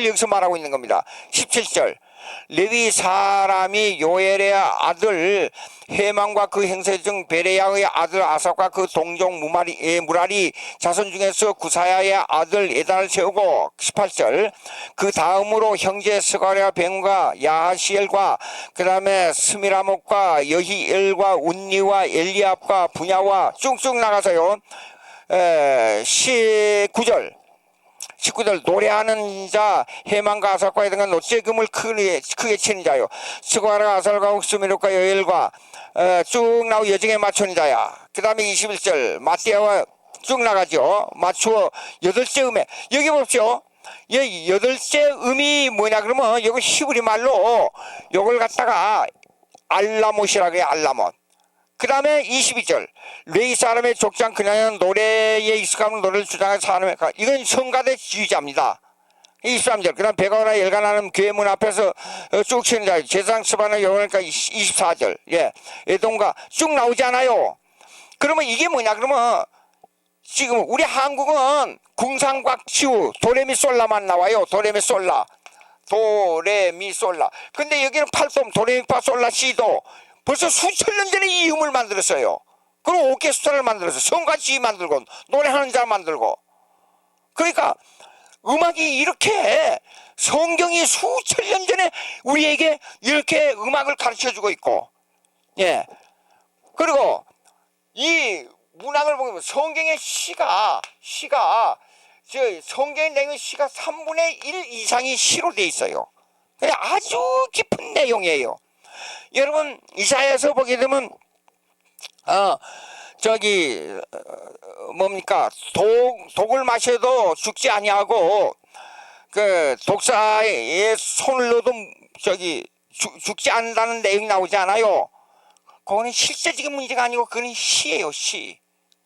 여기서 말하고 있는 겁니다. 17절, 레위 사람이 요엘의 아들 헤만과 그 형제 중 베레야의 아들 아삽과 그 동종 무라리 자손 중에서 구사야의 아들 에단을 세우고, 18절, 그 다음으로 형제 스가랴 벤과 야하시엘과 그 다음에 스미라목과 여히엘과 운니와 엘리압과 분야와 쭉쭉 나가서요. 19절, 노래하는 자 헤만과 아삽과 에단과 노재금을 크게 치는 자요. 스가랴 아살과 옥스미록과 여엘과 쭉 나오고 여정에 맞추는 자야. 그 다음에 21절, 마띠아와 쭉 나가죠. 맞추어 여덟째 음에. 여기 보십시오. 여덟째 음이 뭐냐 그러면 여기 히브리 말로 요걸 갖다가 알라못이라고 해요. 알라못. 그 다음에 22절, 레위 사람의 족장 그녀는 노래에 익숙한 노래를 주장하는 사람의, 이건 성가대 지휘자입니다. 23절, 그 다음 배가오나 열간하는 교회 문 앞에서 쭉 치는 자, 제사장 스바나 여호와니까 24절, 예, 애동가 쭉 나오지 않아요. 그러면 이게 뭐냐 그러면 지금 우리 한국은 궁상곽치우 도레미솔라만 나와요. 도레미솔라. 근데 여기는 팔돔 도레미파솔라시도 벌써 수천 년 전에 이 음을 만들었어요. 그리고 오케스트라를 만들었어요. 성가지휘 만들고 노래하는 자 만들고. 그러니까 음악이 이렇게, 성경이 수천 년 전에 우리에게 이렇게 음악을 가르쳐주고 있고, 예. 그리고 이 문학을 보면 성경의 시가 성경의 내용 시가 3분의 1 이상이 시로 돼 있어요. 그냥 아주 깊은 내용이에요. 여러분 이사야서 보게 되면 뭡니까, 독을 마셔도 죽지 아니하고 그 독사의 손을 넣어도 죽지 않는다는 내용이 나오지 않아요. 그거는 실제적인 문제가 아니고 그건 시예요. 시.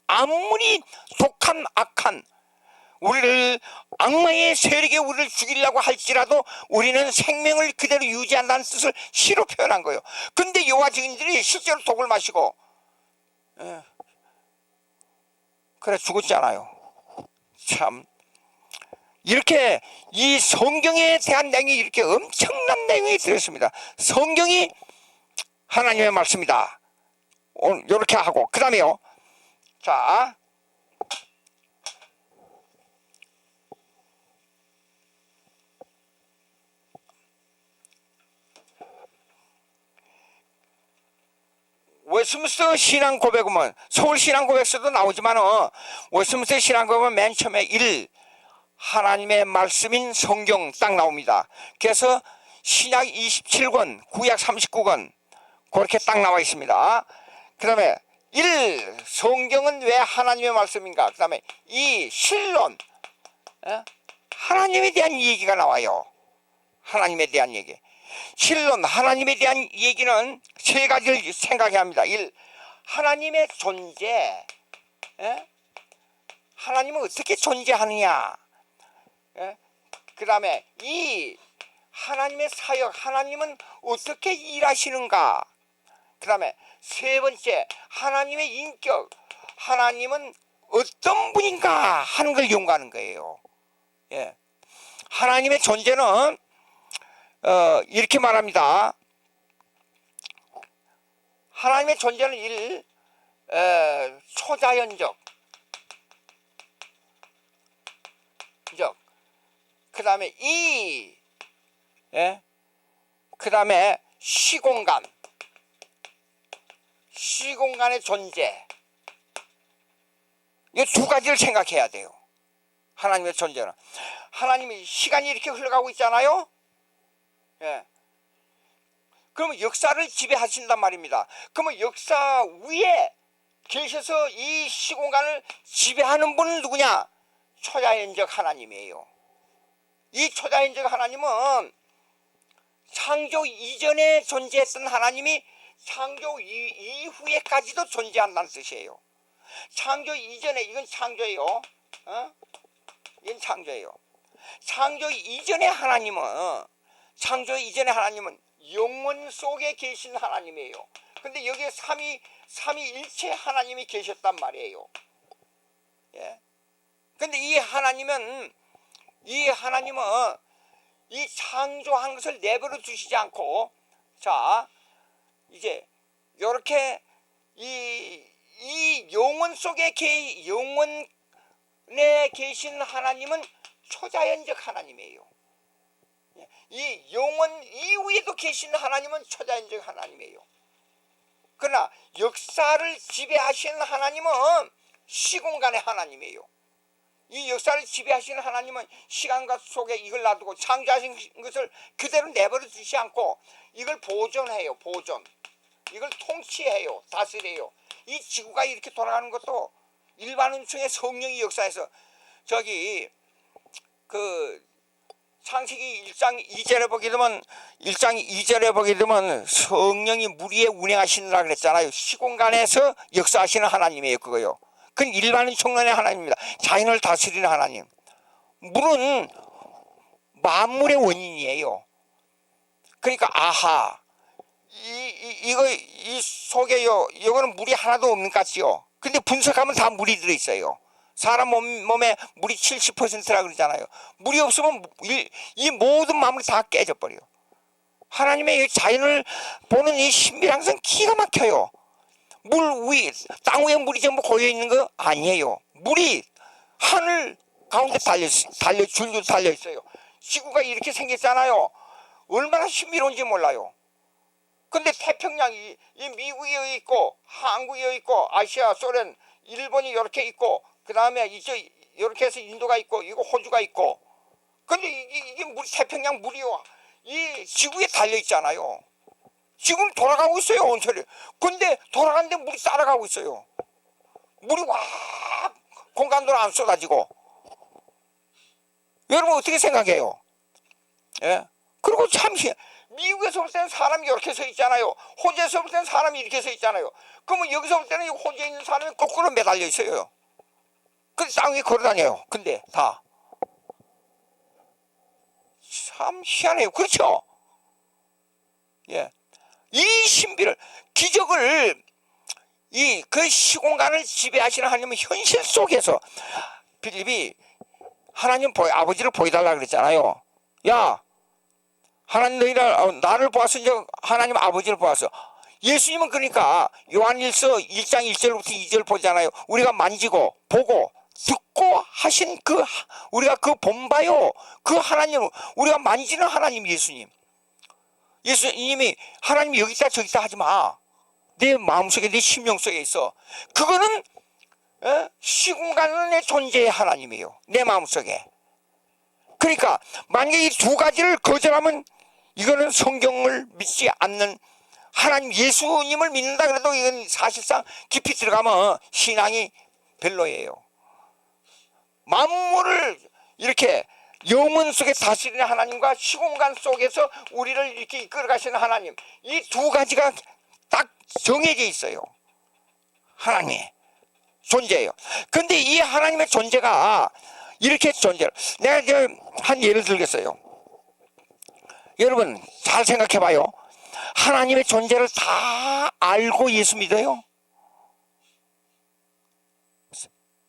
아무리 독한 악한 우리를 악마의 세력에 우리를 죽이려고 할지라도 우리는 생명을 그대로 유지한다는 뜻을 시로 표현한 거예요. 근데 여호와 증인들이 실제로 독을 마시고 그래 죽었잖아요. 참 이렇게 이 성경에 대한 내용이 이렇게 엄청난 내용이 들었습니다. 성경이 하나님의 말씀이다. 오늘 이렇게 하고 그 다음에요. 자 웨스민스터 신앙 고백은 서울 신앙 고백서도 나오지만 웨스민스터 신앙 고백은 맨 처음에 하나님의 말씀인 성경 딱 나옵니다. 그래서 신약 27권 구약 39권 그렇게 딱 나와 있습니다. 그 다음에 성경은 왜 하나님의 말씀인가. 그 다음에 신론 하나님에 대한 얘기가 나와요. 하나님에 대한 얘기. 신론 하나님에 대한 얘기는 세 가지를 생각해야 합니다. 하나님의 존재. 하나님은 어떻게 존재하느냐. 그 다음에 하나님의 사역, 하나님은 어떻게 일하시는가. 그 다음에 세 번째 하나님의 인격, 하나님은 어떤 분인가 하는 걸 연구하는 거예요. 하나님의 존재는 이렇게 말합니다. 하나님의 존재는 초자연적, 그 다음에 그 다음에 시공간의 존재. 이 두 가지를 생각해야 돼요. 하나님의 존재는. 하나님이 시간이 이렇게 흘러가고 있잖아요. 그러면 역사를 지배하신단 말입니다. 그러면 역사 위에 계셔서 이 시공간을 지배하는 분은 누구냐? 초자연적 하나님이에요. 이 초자연적 하나님은 창조 이전에 존재했던 하나님이 창조 이후에까지도 존재한다는 뜻이에요. 창조 이전에, 이건 창조예요. 이건 창조예요. 창조 이전의 하나님은 영원 속에 계신 하나님이에요. 근데 여기에 삼위일체 하나님이 계셨단 말이에요. 근데 이 하나님은 이 창조한 것을 내버려 두시지 않고, 자, 이제 이렇게 이 영원 속에 영원에 계신 하나님은 초자연적 하나님이에요. 이 영원 이후에도 계신 하나님은 초자연적 하나님이에요. 그러나 역사를 지배하시는 하나님은 시공간의 하나님이에요. 이 역사를 지배하시는 하나님은 시간과 속에 이걸 놔두고 창조하신 것을 그대로 내버려 두지 않고 이걸 보존해요. 이걸 통치해요. 다스려요. 이 지구가 이렇게 돌아가는 것도 일반 은총의 성령의 역사에서 창세기 1장 2절에 보게 되면 성령이 물 위에 운행하시느라 그랬잖아요. 시공간에서 역사하시는 하나님이에요. 그거요. 그건 일반은 총론의 하나님입니다. 자연을 다스리는 하나님. 물은 만물의 원인이에요. 그러니까 이 속에요, 이거는 물이 하나도 없는 것 같지요. 근데 분석하면 다 물이 들어있어요. 사람 몸에 물이 70%라 그러잖아요. 물이 없으면 이 모든 만물이 다 깨져버려요. 하나님의 자연을 보는 이 신비랑선 기가 막혀요. 땅 위에 물이 전부 고여있는 거 아니에요. 물이 하늘 가운데 줄줄 달려있어요. 지구가 이렇게 생겼잖아요. 얼마나 신비로운지 몰라요. 근데 태평양이 미국이 여기 있고 한국이 여기 있고 아시아, 소련, 일본이 이렇게 있고 그 다음에 이렇게 해서 인도가 있고 이거 호주가 있고 근데 이게 태평양 물이요. 이 지구에 달려있잖아요. 지금 돌아가고 있어요. 온천이. 근데 돌아가는데 물이 따라가고 있어요. 물이 공간으로 안 쏟아지고. 여러분 어떻게 생각해요? 그리고 참 미국에서 볼 때는 사람이 이렇게 서 있잖아요. 호주에서 볼 때는 사람이 이렇게 서 있잖아요. 그러면 여기서 볼 때는 호주에 있는 사람이 거꾸로 매달려 있어요. 근데 땅 위에 걸어다녀요. 근데 다. 참 희한해요. 그렇죠? 예. 이 신비를, 기적을, 그 시공간을 지배하시는 하나님은 현실 속에서, 빌립이 하나님 아버지를 보여달라 그랬잖아요. 야, 하나님 나를 보았어. 이제 하나님 아버지를 보았어. 예수님은 그러니까 요한일서 1장 1절부터 2절 보잖아요. 우리가 만지고 보고 듣고 하신 우리가 본바요. 그 하나님, 우리가 만지는 하나님 예수님. 예수님이 하나님이 여기 있다 저기 있다 하지 마. 내 마음속에 내 심령 속에 있어. 그거는 시공간의 존재의 하나님이에요. 내 마음속에. 그러니까 만약에 이 두 가지를 거절하면 이거는 성경을 믿지 않는, 하나님 예수님을 믿는다 그래도 이건 사실상 깊이 들어가면 신앙이 별로예요. 만물을 이렇게 영혼 속에 다스리는 하나님과 시공간 속에서 우리를 이렇게 이끌어 가시는 하나님, 이 두 가지가 딱 정해져 있어요. 하나님의 존재예요. 근데 이 하나님의 존재가 이렇게 존재를, 내가 이제 한 예를 들겠어요. 여러분 잘 생각해 봐요. 하나님의 존재를 다 알고 예수 믿어요?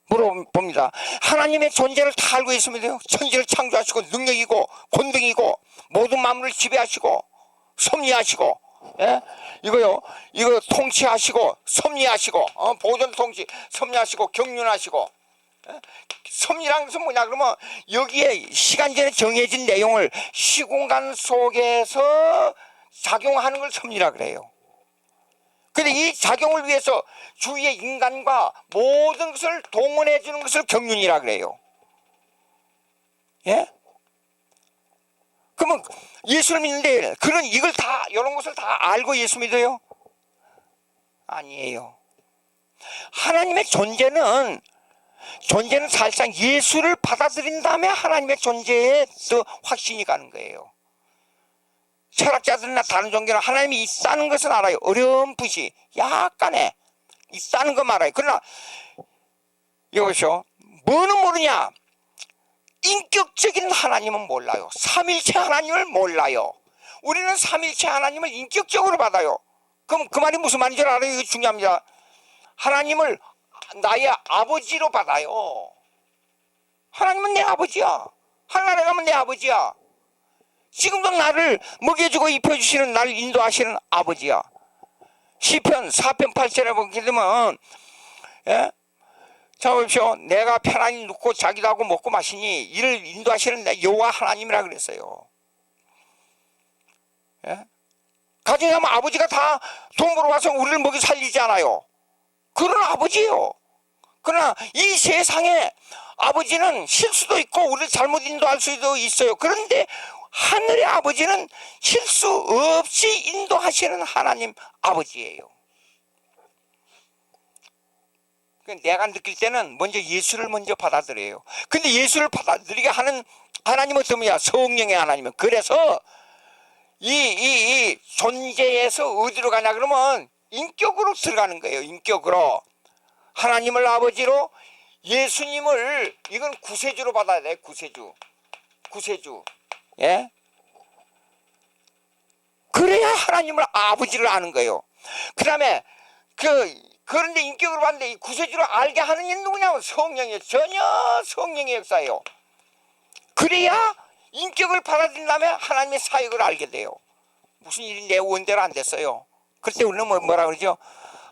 물어봅니다. 하나님의 존재를 다 알고 예수 믿어요? 천지를 창조하시고 능력이고 권능이고 모든 만물을 지배하시고 섭리하시고, 예? 이거 통치하시고 섭리하시고, 보존 통치 섭리하시고 경륜하시고, 예? 섭리라는 것은 뭐냐 그러면 여기에 시간전에 정해진 내용을 시공간 속에서 작용하는 걸 섭리라 그래요. 근데 이 작용을 위해서 주위의 인간과 모든 것을 동원해 주는 것을 경륜이라 그래요. 예? 그러면 예수를 믿는데 그런 이걸 다, 이런 것을 다 알고 예수 믿어요? 아니에요. 하나님의 존재는 사실상 예수를 받아들인 다음에 하나님의 존재에 더 확신이 가는 거예요. 철학자들이나 다른 종교는 하나님이 있다는 것은 알아요. 어렴풋이 약간의 있다는 것만 알아요. 그러나 여보시오, 뭐는 모르냐? 인격적인 하나님은 몰라요. 삼일체 하나님을 몰라요. 우리는 삼일체 하나님을 인격적으로 받아요. 그럼 그 말이 무슨 말인 줄 알아요? 이거 중요합니다. 하나님을 나의 아버지로 받아요. 하나님은 내 아버지야. 하늘나라에 가면 내 아버지야. 지금도 나를 먹여주고 입혀주시는, 나를 인도하시는 아버지야. 시편 4편 8절에 보게 되면, 예? 자 보십시오. 내가 편안히 눕고 자기도 하고 먹고 마시니 이를 인도하시는 내 여호와 하나님이라 그랬어요. 예? 가정에 가면 아버지가 다 돈 벌어와서 우리를 먹여 살리지 않아요. 그런 아버지예요. 그러나 이 세상에 아버지는 실수도 있고 우리를 잘못 인도할 수도 있어요. 그런데 하늘의 아버지는 실수 없이 인도하시는 하나님 아버지예요. 내가 느낄 때는 먼저 예수를 먼저 받아들여요. 근데 예수를 받아들이게 하는 하나님은 어떤 분이야? 성령의 하나님은. 그래서 이 존재에서 어디로 가냐 그러면 인격으로 들어가는 거예요. 인격으로. 하나님을 아버지로, 예수님을, 이건 구세주로 받아야 돼. 구세주. 예? 그래야 하나님을 아버지를 아는 거예요. 그 다음에 그런데 인격으로 봤는데 이 구세주로 알게 하는 게 누구냐면 성령이에요. 전혀 성령의 역사예요. 그래야 인격을 받아들인 다음에 하나님의 사역을 알게 돼요. 무슨 일이 내 원대로 안 됐어요. 그때 우리는 뭐라 그러죠?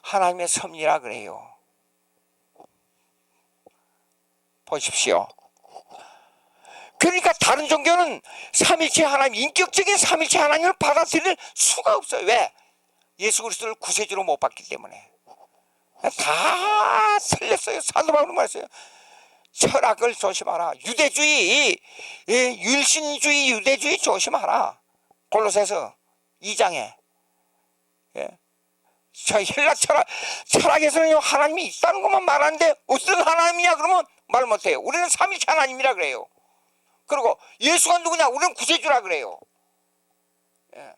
하나님의 섭리라 그래요. 보십시오. 그러니까 다른 종교는 삼일체 하나님, 인격적인 삼일체 하나님을 받아들일 수가 없어요. 왜? 예수 그리스도를 구세주로 못 받기 때문에. 다 틀렸어요. 사도 바울은 말했어요. 철학을 조심하라. 유대주의, 율신주의, 유대주의 조심하라. 골로새서 2장에. 예. 헬라 철학에서는 하나님이 있다는 것만 말하는데 어떤 하나님이냐 그러면 말 못해요. 우리는 삼일체 하나님이라 그래요. 그리고 예수가 누구냐? 우리는 구세주라 그래요. 예.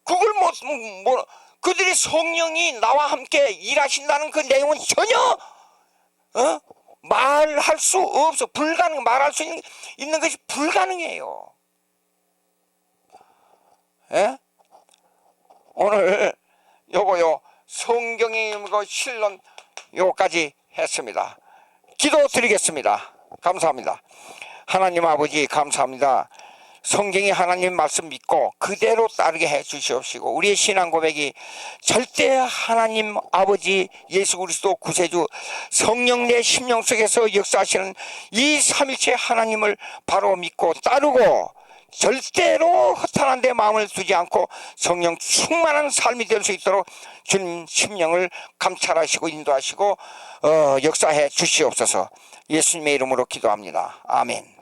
그걸 그들이 성령이 나와 함께 일하신다는 그 내용은 전혀 말할 수 없어. 말할 수 있는 것이 불가능해요. 예? 오늘 요거요 성경의 실론 요까지 했습니다. 기도 드리겠습니다. 감사합니다. 하나님 아버지 감사합니다. 성경이 하나님 말씀 믿고 그대로 따르게 해 주시옵시고 우리의 신앙 고백이 절대 하나님 아버지 예수 그리스도 구세주 성령 내 심령 속에서 역사하시는 이 삼일체 하나님을 바로 믿고 따르고 절대로 허탄한 데 마음을 두지 않고 성령 충만한 삶이 될 수 있도록 주님 심령을 감찰하시고 인도하시고 역사해 주시옵소서. 예수님의 이름으로 기도합니다. 아멘.